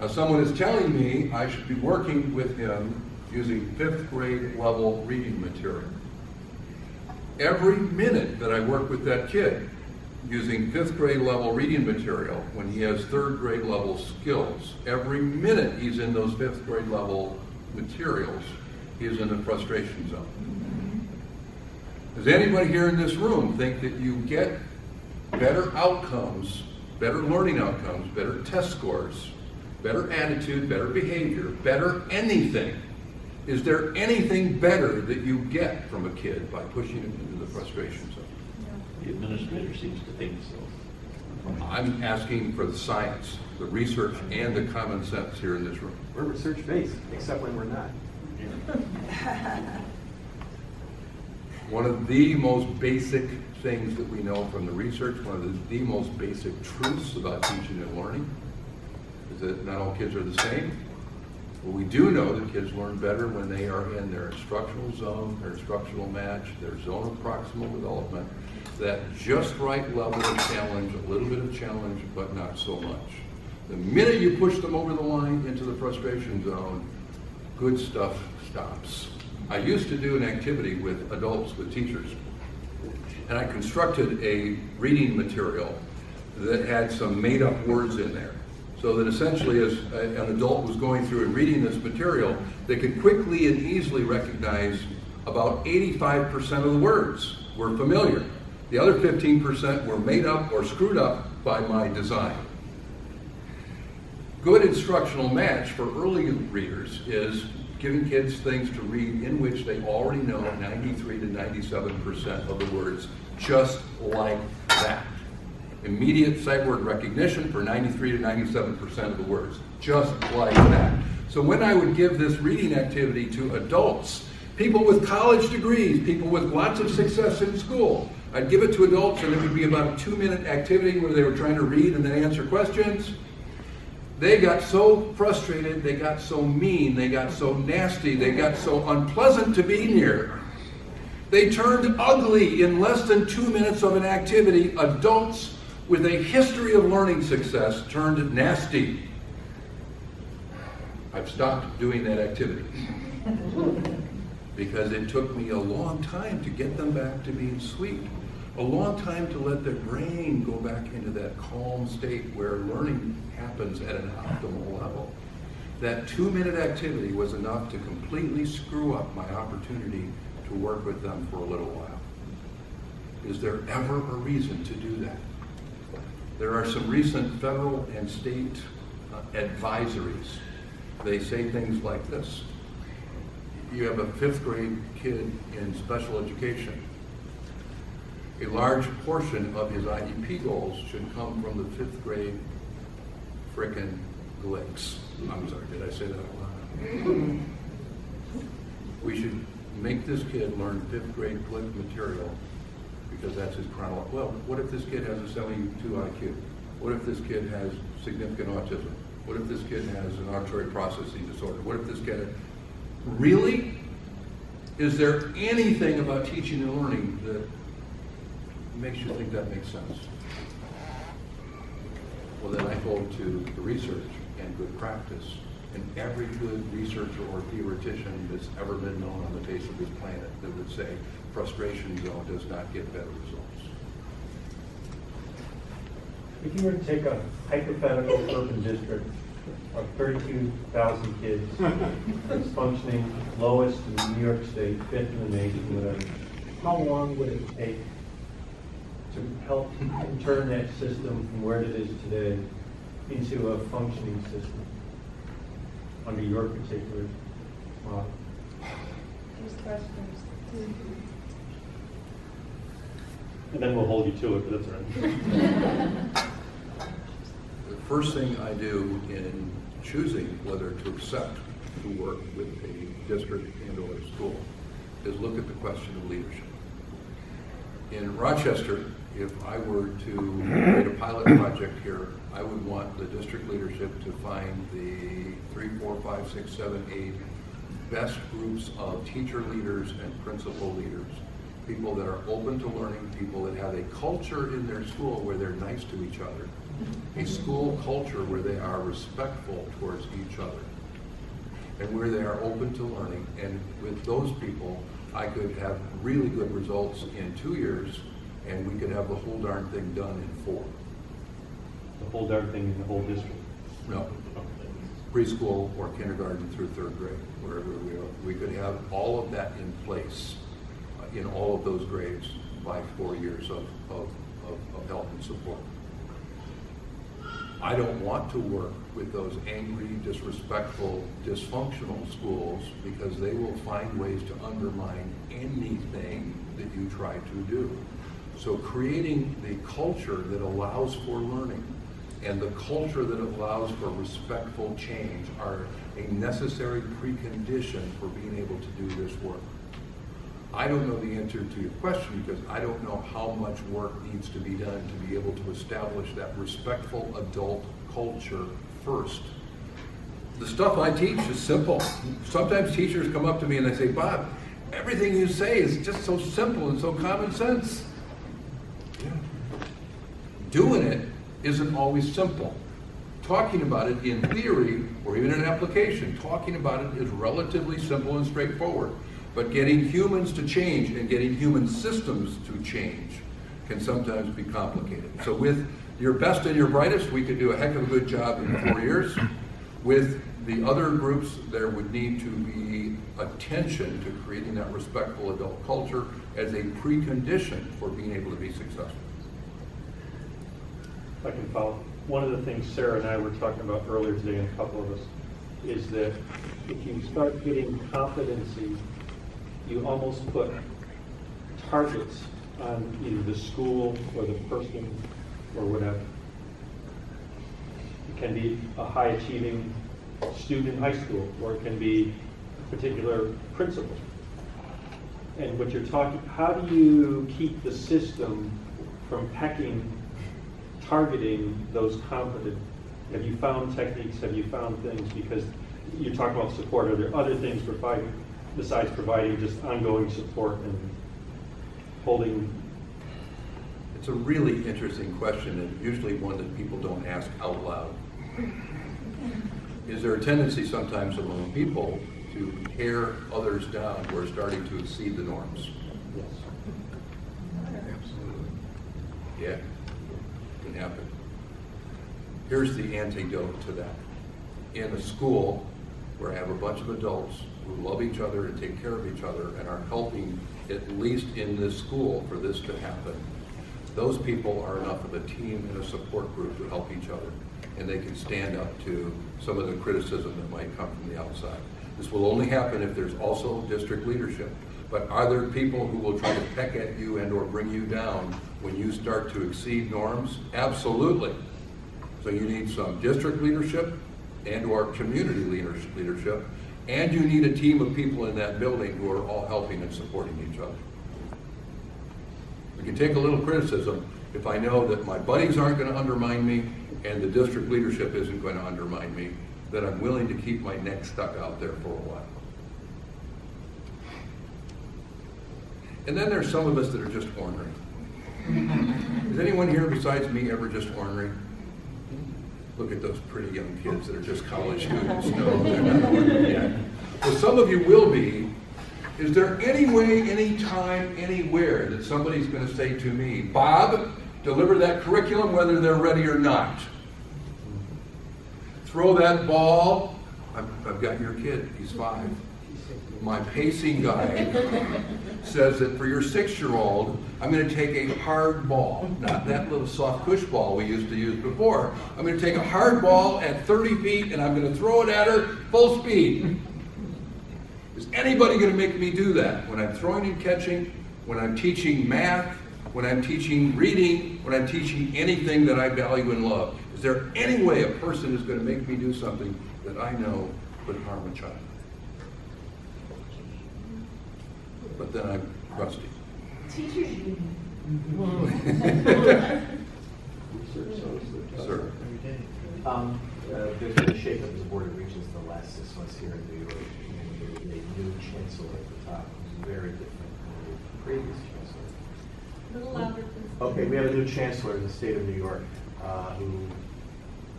Now someone is telling me I should be working with him using fifth grade level reading material. Every minute that I work with that kid using fifth grade level reading material when he has third grade level skills, every minute he's in those fifth grade level materials, he's in the frustration zone. Does anybody here in this room think that you get better outcomes, better learning outcomes, better test scores, better attitude, better behavior, better anything? Is there anything better that you get from a kid by pushing him into the frustration zone? The administrator seems to think so. I'm asking for the science, the research, and the common sense here in this room. We're research-based, except when we're not. One of the most basic things that we know from the research, one of the most basic truths about teaching and learning is that not all kids are the same. But we do know that kids learn better when they are in their instructional zone, their instructional match, their zone of proximal development, that just right level of challenge, a little bit of challenge, but not so much. The minute you push them over the line into the frustration zone, good stuff stops. I used to do an activity with adults, with teachers, and I constructed a reading material that had some made-up words in there. So that essentially as an adult was going through and reading this material, they could quickly and easily recognize about 85% of the words were familiar. The other 15% were made up or screwed up by my design. Good instructional match for early readers is giving kids things to read in which they already know 93 to 97% of the words, just like that. Immediate sight word recognition for 93 to 97% of the words, just like that. So when I would give this reading activity to adults, people with college degrees, people with lots of success in school, I'd give it to adults and it would be about a 2-minute activity where they were trying to read and then answer questions. They got so frustrated, they got so mean, they got so nasty, they got so unpleasant to be near. They turned ugly in less than 2 minutes of an activity. Adults with a history of learning success turned nasty. I've stopped doing that activity because it took me a long time to get them back to being sweet. A long time to let their brain go back into that calm state where learning happens at an optimal level. That 2-minute activity was enough to completely screw up my opportunity to work with them for a little while. Is there ever a reason to do that? There are some recent federal and state advisories. They say things like this. You have a 5th grade kid in special education. A large portion of his IEP goals should come from the 5th grade frickin' Glicks. I'm sorry, did I say that out loud? We should make this kid learn 5th grade Glick material because that's his chronology. Well, what if this kid has a 72 IQ? What if this kid has significant autism? What if this kid has an auditory processing disorder? What if this kid... Really? Is there anything about teaching and learning that makes you think that makes sense? Well, then I hold to the research and good practice, and every good researcher or theoretician that's ever been known on the face of this planet that would say frustration zone does not get better results. If you were to take a hypothetical urban district of 32,000 kids, that's functioning lowest in New York State, 5th in the nation, whatever, how long would it take to help turn that system from where it is today into a functioning system under your particular model? There's questions. And then we'll hold you to it, but that's all right. The first thing I do in choosing whether to accept to work with a district and or a school is look at the question of leadership. In Rochester, if I were to create a pilot project here, I would want the district leadership to find the 3, 4, 5, 6, 7, 8 best groups of teacher leaders and principal leaders. People that are open to learning, people that have a culture in their school where they're nice to each other. A school culture where they are respectful towards each other. And where they are open to learning. And with those people, I could have really good results in 2 years, and we could have the whole darn thing done in 4. The whole darn thing in the whole district? No. Preschool or kindergarten through 3rd grade, wherever we are. We could have all of that in place in all of those grades by 4 years of help and support. I don't want to work with those angry, disrespectful, dysfunctional schools because they will find ways to undermine anything that you try to do. So creating the culture that allows for learning and the culture that allows for respectful change are a necessary precondition for being able to do this work. I don't know the answer to your question because I don't know how much work needs to be done to be able to establish that respectful adult culture first. The stuff I teach is simple. Sometimes teachers come up to me and they say, Bob, everything you say is just so simple and so common sense. Yeah. Doing it isn't always simple. Talking about it in theory or even in application, talking about it is relatively simple and straightforward. But getting humans to change and getting human systems to change can sometimes be complicated. So with your best and your brightest, we could do a heck of a good job in 4 years. With the other groups, there would need to be attention to creating that respectful adult culture as a precondition for being able to be successful. If I can follow. One of the things Sarah and I were talking about earlier today, and a couple of us, is that if you start getting competency, you almost put targets on either the school or the person or whatever. It can be a high achieving student in high school, or it can be a particular principal. And what you're talking, how do you keep the system from targeting those competent? Have you found techniques, have you found things? Because you're talking about support, are there other things besides providing just ongoing support and holding? It's a really interesting question, and usually one that people don't ask out loud. Is there a tendency sometimes among people to tear others down who are starting to exceed the norms? Yes. Absolutely. Yeah, can happen. Here's the antidote to that. In a school where I have a bunch of adults who love each other and take care of each other and are helping, at least in this school, for this to happen, those people are enough of a team and a support group to help each other, and they can stand up to some of the criticism that might come from the outside. This will only happen if there's also district leadership. But are there people who will try to peck at you and or bring you down when you start to exceed norms? Absolutely. So you need some district leadership and or community leadership, and you need a team of people in that building who are all helping and supporting each other. We can take a little criticism if I know that my buddies aren't going to undermine me and the district leadership isn't going to undermine me, that I'm willing to keep my neck stuck out there for a while. And then there's some of us that are just ornery. Is anyone here besides me ever just ornery? Look at those pretty young kids that are just college students. No, they're not ornery yet. Well, some of you will be. Is there any way, any time, anywhere that somebody's going to say to me, Bob, deliver that curriculum whether they're ready or not? Throw that ball. I've got your kid. He's 5. My pacing guide says that for your 6-year-old, I'm going to take a hard ball, not that little soft push ball we used to use before. I'm going to take a hard ball at 30 feet and I'm going to throw it at her full speed. Is anybody going to make me do that when I'm throwing and catching, when I'm teaching math, when I'm teaching reading, when I'm teaching anything that I value and love? Is there any way a person is going to make me do something that I know could harm a child? But then I'm rusty. Teachers union. Sir. There's been a shakeup of the Board of Regents the last 6 months here in New York, and a new chancellor at the top who's very different from the previous chancellor. A little louder, please. Okay, we have a new chancellor in the state of New York who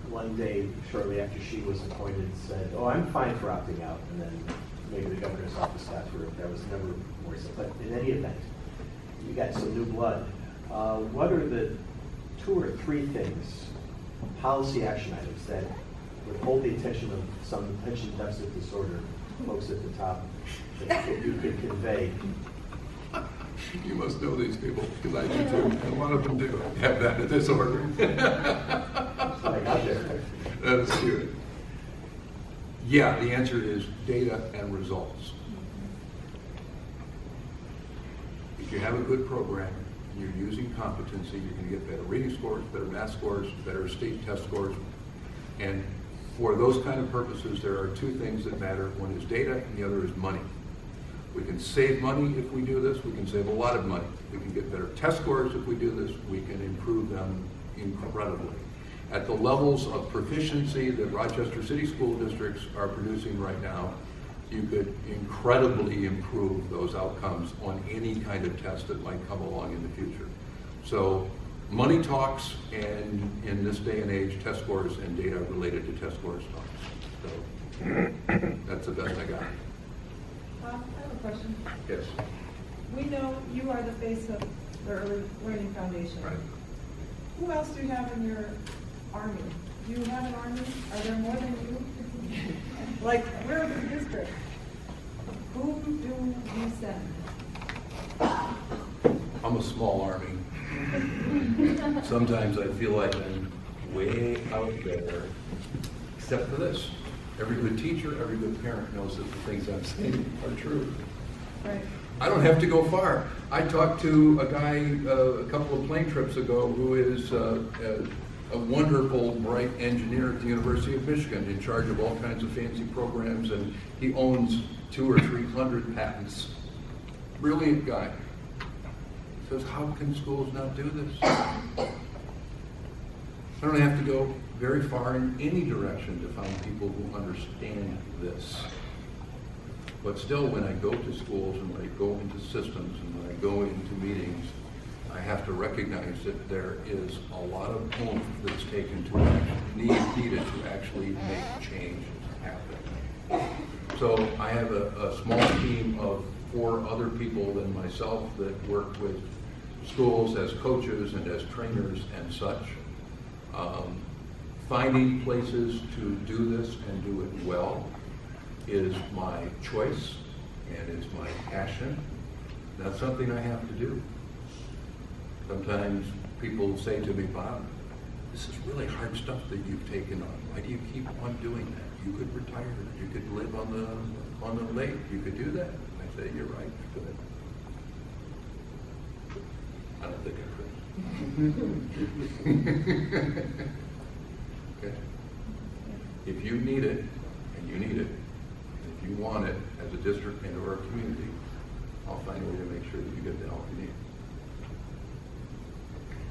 one day, shortly after she was appointed, said, "Oh, I'm fine for opting out," and then maybe the governor's office got through it. That was never more so. But in any event, you got some new blood. What are the 2 or 3 things, policy action items, that would hold the attention of some attention deficit disorder folks at the top that you could convey? You must know these people, because I do too. And a lot of them do have that disorder. I got there. That's good. Yeah, the answer is data and results. If you have a good program, and you're using competency, you're going to get better reading scores, better math scores, better state test scores. And for those kind of purposes, there are 2 things that matter. One is data, and the other is money. We can save money if we do this. We can save a lot of money. We can get better test scores if we do this. We can improve them incredibly. At the levels of proficiency that Rochester City School Districts are producing right now, you could incredibly improve those outcomes on any kind of test that might come along in the future. So money talks, and in this day and age, test scores and data related to test scores talks. So that's the best I got. I have a question. Yes. We know you are the face of the Early Learning Foundation. Right. Who else do you have in your army? Do you have an army? Are there more than you? Like, we're a big district. Who do you send? I'm a small army. Sometimes I feel like I'm way out there, except for this. Every good teacher, every good parent knows that the things I'm saying are true. Right. I don't have to go far. I talked to a guy a couple of plane trips ago who is a wonderful, bright engineer at the University of Michigan in charge of all kinds of fancy programs, and he owns 200 or 300 patents. Brilliant guy. Says, how can schools not do this? I don't have to go very far in any direction to find people who understand this. But still, when I go to schools and when I go into systems and when I go into meetings, I have to recognize that there is a lot of oomph that's taken to needed to actually make change happen. So I have a small team of 4 other people than myself that work with schools as coaches and as trainers and such. Finding places to do this and do it well is my choice and is my passion. That's something I have to do. Sometimes people say to me, Bob, this is really hard stuff that you've taken on. Why do you keep on doing that? You could retire. You could live on the lake. You could do that. I say, you're right, I could. I don't think I could. Okay. If you need it, and you need it, if you want it as a district and or a community, I'll find a way to make sure that you get the help you need.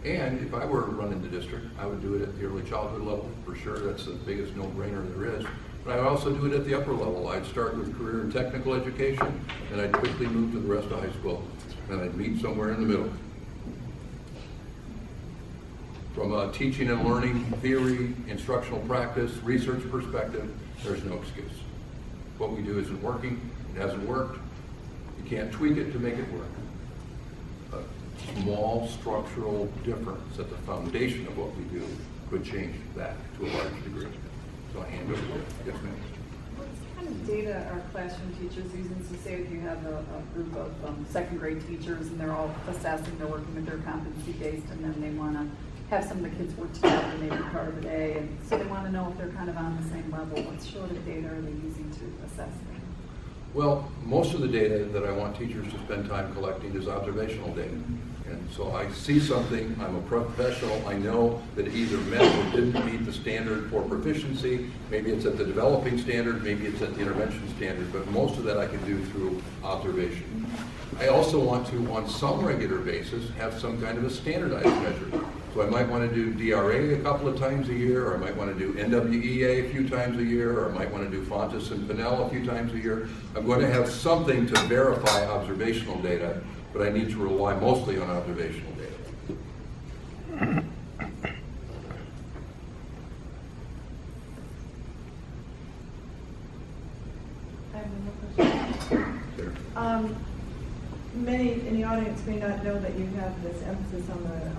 And if I were running the district, I would do it at the early childhood level, for sure. That's the biggest no-brainer there is. But I would also do it at the upper level. I'd start with career and technical education, and I'd quickly move to the rest of high school. And I'd meet somewhere in the middle. From a teaching and learning theory, instructional practice, research perspective, there's no excuse. What we do isn't working. It hasn't worked. You can't tweak it to make it work. A small structural difference at the foundation of what we do could change that to a large degree. So I hand over to you. Yes, ma'am. What kind of data are classroom teachers using? So say if you have a group of second grade teachers and they're all assessing, they're working with their competency-based, and then they want to have some of the kids work together maybe part of the day, and so they want to know if they're kind of on the same level. What sort of data are they using to assess them? Well, most of the data that I want teachers to spend time collecting is observational data. And so I see something, I'm a professional, I know that it either met or didn't meet the standard for proficiency. Maybe it's at the developing standard, maybe it's at the intervention standard, but most of that I can do through observation. I also want to, on some regular basis, have some kind of a standardized measure. So I might want to do DRA a couple of times a year, or I might want to do NWEA a few times a year, or I might want to do Fontes and Pinnell a few times a year. I'm going to have something to verify observational data, but I need to rely mostly on observational data. I have one more question. There. Many in the audience may not know that you have this emphasis on the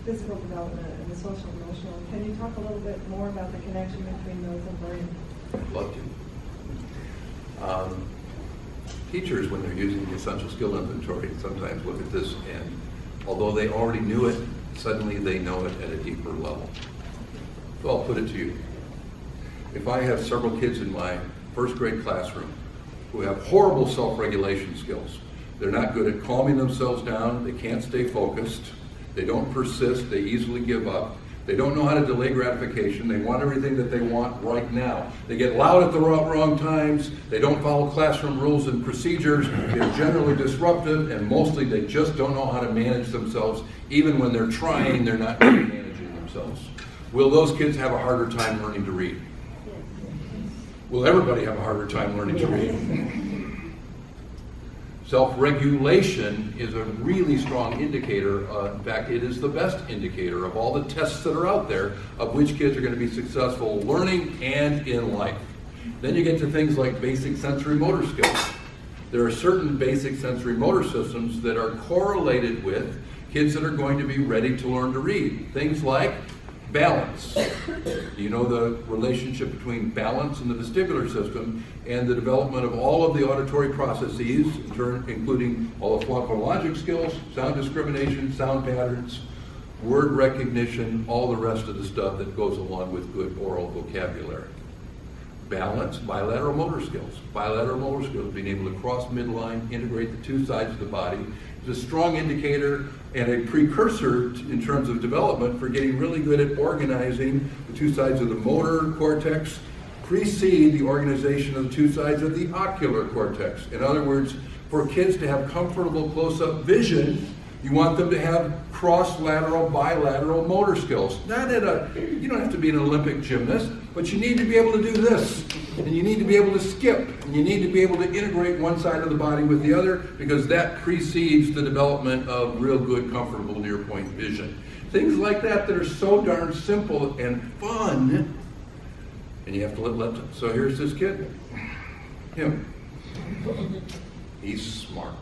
physical development and the social and emotional. Can you talk a little bit more about the connection between those and learning? I'd love to. Teachers, when they're using the essential skill inventory, sometimes look at this, and although they already knew it, suddenly they know it at a deeper level. So I'll put it to you. If I have several kids in my first grade classroom who have horrible self-regulation skills, they're not good at calming themselves down, they can't stay focused, they don't persist, they easily give up, they don't know how to delay gratification, they want everything that they want right now. They get loud at the wrong times, they don't follow classroom rules and procedures, they're generally disruptive, and mostly they just don't know how to manage themselves. Even when they're trying, they're not managing themselves. Will those kids have a harder time learning to read? Will everybody have a harder time learning to read? Self-regulation is a really strong indicator. In fact, it is the best indicator of all the tests that are out there of which kids are going to be successful learning and in life. Then you get to things like basic sensory motor skills. There are certain basic sensory motor systems that are correlated with kids that are going to be ready to learn to read. Things like balance. Do you know the relationship between balance in the vestibular system and the development of all of the auditory processes, including all the phonologic skills, sound discrimination, sound patterns, word recognition, all the rest of the stuff that goes along with good oral vocabulary. Balance, bilateral motor skills. Bilateral motor skills, being able to cross midline, integrate the two sides of the body, is the strong indicator and a precursor in terms of development for getting really good at organizing the two sides of the motor cortex, precede the organization of the two sides of the ocular cortex. In other words, for kids to have comfortable close-up vision, you want them to have cross-lateral, bilateral motor skills. You don't have to be an Olympic gymnast, but you need to be able to do this, and you need to be able to skip, and you need to be able to integrate one side of the body with the other, because that precedes the development of real good, comfortable near-point vision. Things like that are so darn simple and fun, and you have to let them. So here's this kid, him. He's smart,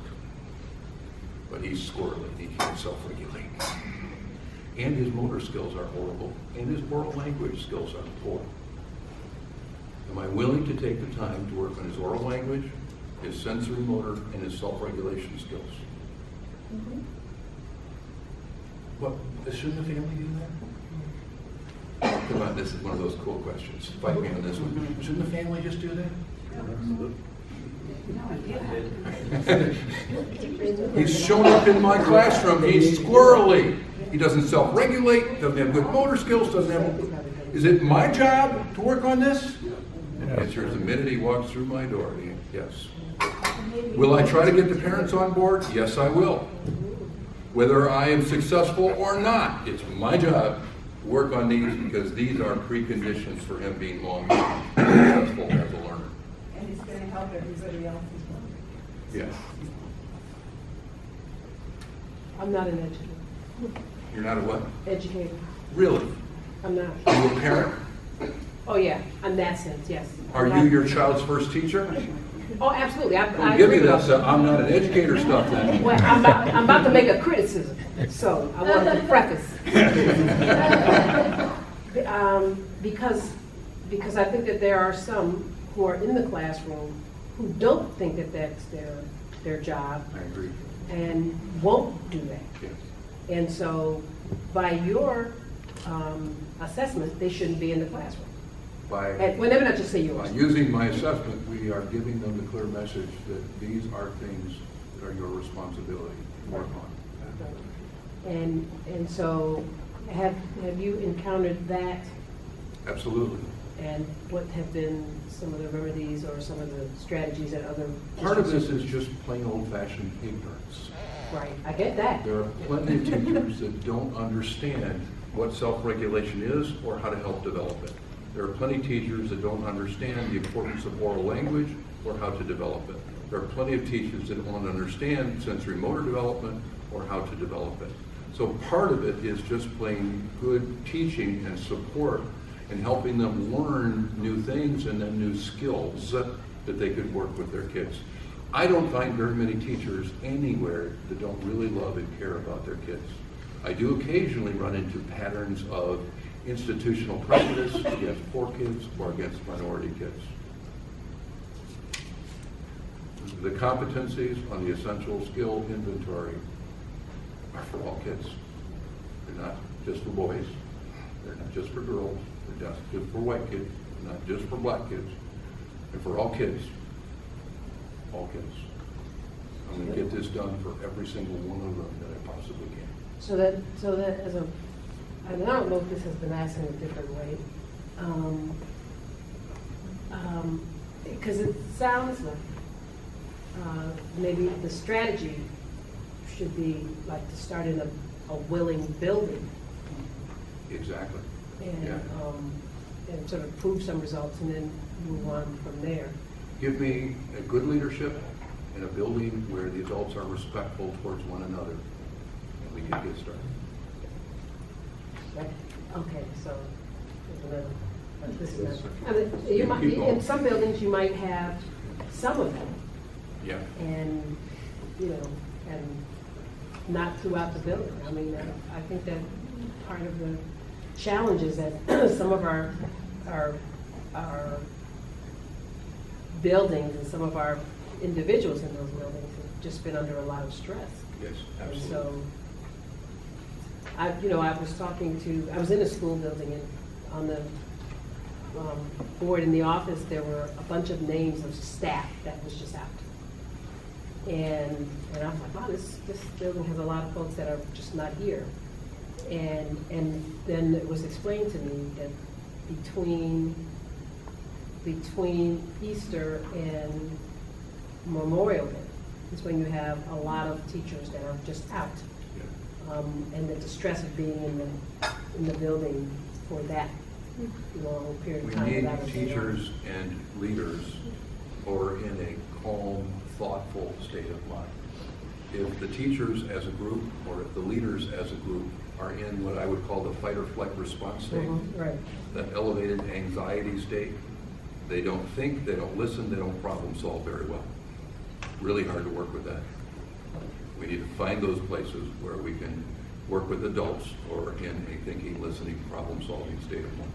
but he's squirrely. He can't self-regulate. And his motor skills are horrible, and his oral language skills are poor. Am I willing to take the time to work on his oral language, his sensory motor, and his self-regulation skills? Mhm. What, shouldn't the family do that? Come on, this is one of those cool questions. Fight me on this one. Shouldn't the family just do that? He's shown up in my classroom, he's squirrely. He doesn't self-regulate, doesn't have good motor skills, doesn't have... Is it my job to work on this? And the answer is the minute he walks through my door, yes. Will I try to get the parents on board? Yes, I will. Whether I am successful or not, it's my job to work on these, because these are preconditions for him being long-term successful as a learner. And he's going to help everybody else as well. Yes. I'm not an educator. You're not a what? Educator. Really? I'm not. Are you a parent? Oh, yeah, in that sense, yes. Are you your child's first teacher? Oh, absolutely. I Give me agree that with stuff. I'm not an educator stuff then. Well, I'm about to make a criticism, so I want to preface. Because I think that there are some who are in the classroom who don't think that that's their job I agree. and won't do that. Yes. And so by your assessment, they shouldn't be in the classroom. By Well, let me not just say yours. using my assessment, we are giving them the clear message that these are things that are your responsibility to work on. And so have you encountered that, Absolutely. and what have been some of the remedies or some of the strategies that other Part of this districts- is just plain old-fashioned ignorance. Right, I get that. There are plenty of teachers that don't understand what self-regulation is or how to help develop it. There are plenty of teachers that don't understand the importance of oral language or how to develop it. There are plenty of teachers that don't understand sensory motor development or how to develop it. So part of it is just plain good teaching and support and helping them learn new things and then new skills that they could work with their kids. I don't find very many teachers anywhere that don't really love and care about their kids. I do occasionally run into patterns of institutional prejudice against poor kids or against minority kids. The competencies on the essential skill inventory are for all kids. They're not just for boys. They're not just for girls. They're not just for white kids. They're not just for black kids. They're for all kids. All kids. I'm going to get this done for every single one of them that I possibly can. So that as a, and I don't know if this has been asked in a different way, because it sounds like maybe the strategy should be like to start in a willing building Exactly. and, Yeah. and sort of prove some results and then move on from there. Give me a good leadership and a building where the adults are respectful towards one another, and we can get started. Right? Okay, so, this is Yes, not, I mean, you might, Keep going. in some buildings, you might have some of them, Yeah. and, you know, and not throughout the building. I mean, I think that part of the challenge is that some of our buildings and some of our individuals in those buildings have just been under a lot of stress. Yes, And absolutely. so, I was in a school building and on the board in the office, there were a bunch of names of staff that was just out. And I was like, wow, this building has a lot of folks that are just not here. And then it was explained to me that between Easter and Memorial Day is when you have a lot of teachers that are just out. And the stress of being in the building for that long period of We time. need without a day off. teachers and leaders who are in a calm, thoughtful state of mind. If the teachers as a group, or if the leaders as a group, are in what I would call the fight or flight response state, Right. that elevated anxiety state, they don't think, they don't listen, they don't problem solve very well. Really hard to work with that. We need to find those places where we can work with adults or in a thinking, listening, problem solving state of mind.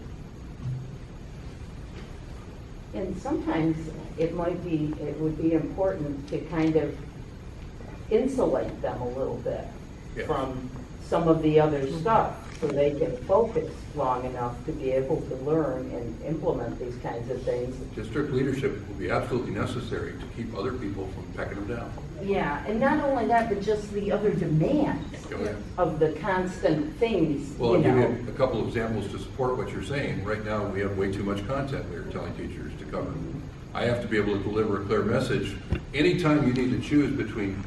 And sometimes it would be important to kind of insulate them a little bit Yes. from some of the other stuff, so they can focus long enough to be able to learn and implement these kinds of things. District leadership will be absolutely necessary to keep other people from pecking them down. Yeah, and not only that, but just the other demands Go ahead. of the constant things, Well, you I'll give know. you a couple of examples to support what you're saying. Right now, we have way too much content we are telling teachers to cover. I have to be able to deliver a clear message. Anytime you need to choose between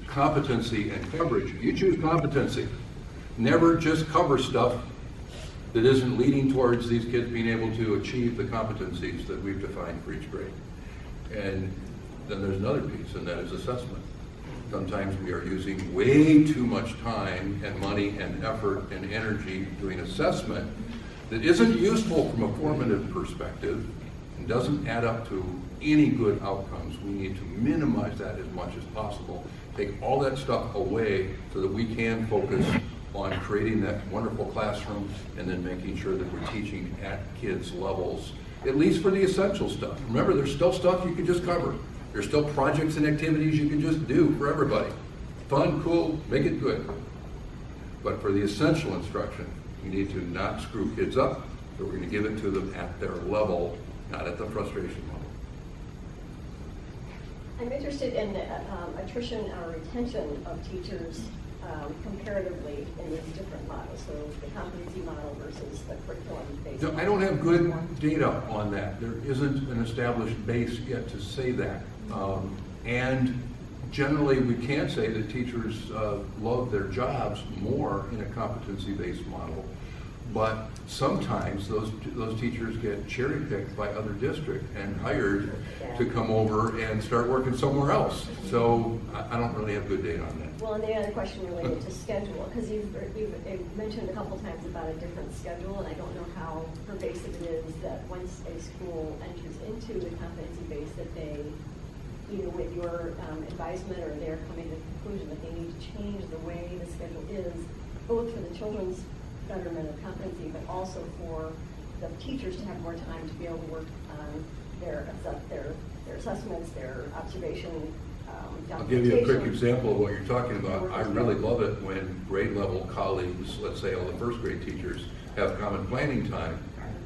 competency and coverage, you choose competency. Never just cover stuff that isn't leading towards these kids being able to achieve the competencies that we've defined for each grade. And then there's another piece, and that is assessment. Sometimes we are using way too much time and money and effort and energy doing assessment that isn't useful from a formative perspective and doesn't add up to any good outcomes. We need to minimize that as much as possible. Take all that stuff away so that we can focus on creating that wonderful classroom and then making sure that we're teaching at kids' levels, at least for the essential stuff. Remember, there's still stuff you can just cover. There's still projects and activities you can just do for everybody. Fun, cool, make it good. But for the essential instruction, you need to not screw kids up, so we're going to give it to them at their level, not at the frustration level. I'm interested in attrition or retention of teachers comparatively in these different models, so the competency model versus the curriculum-based. No, I don't have good data on that. There isn't an established base yet to say that. And generally, we can say that teachers love their jobs more in a competency-based model. But sometimes those teachers get cherry-picked by other districts and hired to come over and start working somewhere else. So I don't really have good data on that. Well, and the other question related to schedule, because you've mentioned a couple times about a different schedule, and I don't know how pervasive it is that once a school enters into the competency base that they, either with your advisement or they're coming to the conclusion that they need to change the way the schedule is, both for the children's betterment of competency, but also for the teachers to have more time to be able to work on their assessments, their observation, I'll give you a quick documentation. example of what you're talking about. I really love it when grade level colleagues, let's say all the first grade teachers, have common planning time,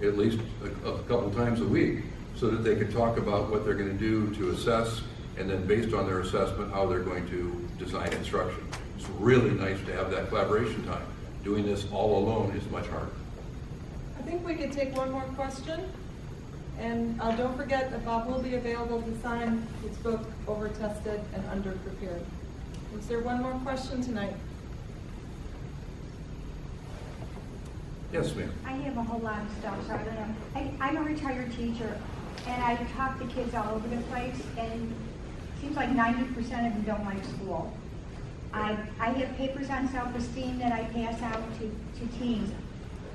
at least a couple times a week, so that they can talk about what they're going to do to assess, and then based on their assessment, how they're going to design instruction. It's really nice to have that collaboration time. Doing this all alone is much harder. I think we could take one more question. And don't forget that Bob will be available to sign his book, Over-Tested and Under-Prepared. Is there one more question tonight? Yes, ma'am. I have a whole lot of stuff, so I don't know. I'm a retired teacher, and I talk to kids all over the place, and it seems like 90% of them don't like school. I have papers on self-esteem that I pass out to teens.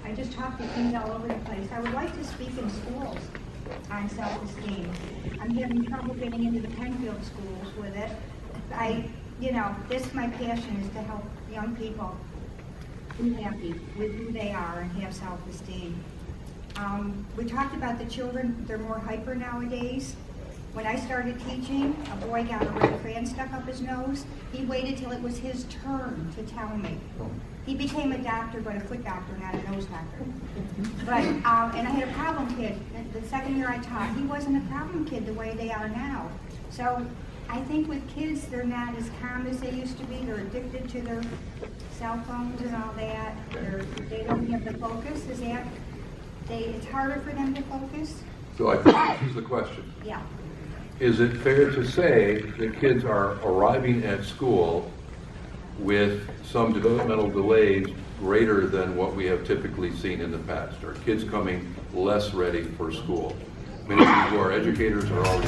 I just talk to teens all over the place. I would like to speak in schools on self-esteem. I'm having trouble getting into the Penfield schools with it. My passion is to help young people be happy with who they are and have self-esteem. We talked about the children, they're more hyper nowadays. When I started teaching, a boy got a red crayon stuck up his nose. He waited till it was his turn to tell me. He became a doctor, but a foot doctor, not a nose doctor. But, and I had a problem kid. The second year I taught, he wasn't a problem kid the way they are now. So I think with kids, they're not as calm as they used to be. They're addicted to their cell phones and all that. They don't have the focus. It's harder for them to focus? So I think this is the question. Yeah. Is it fair to say that kids are arriving at school with some developmental delays greater than what we have typically seen in the past? Are kids coming less ready for school? Many of you who are educators are already.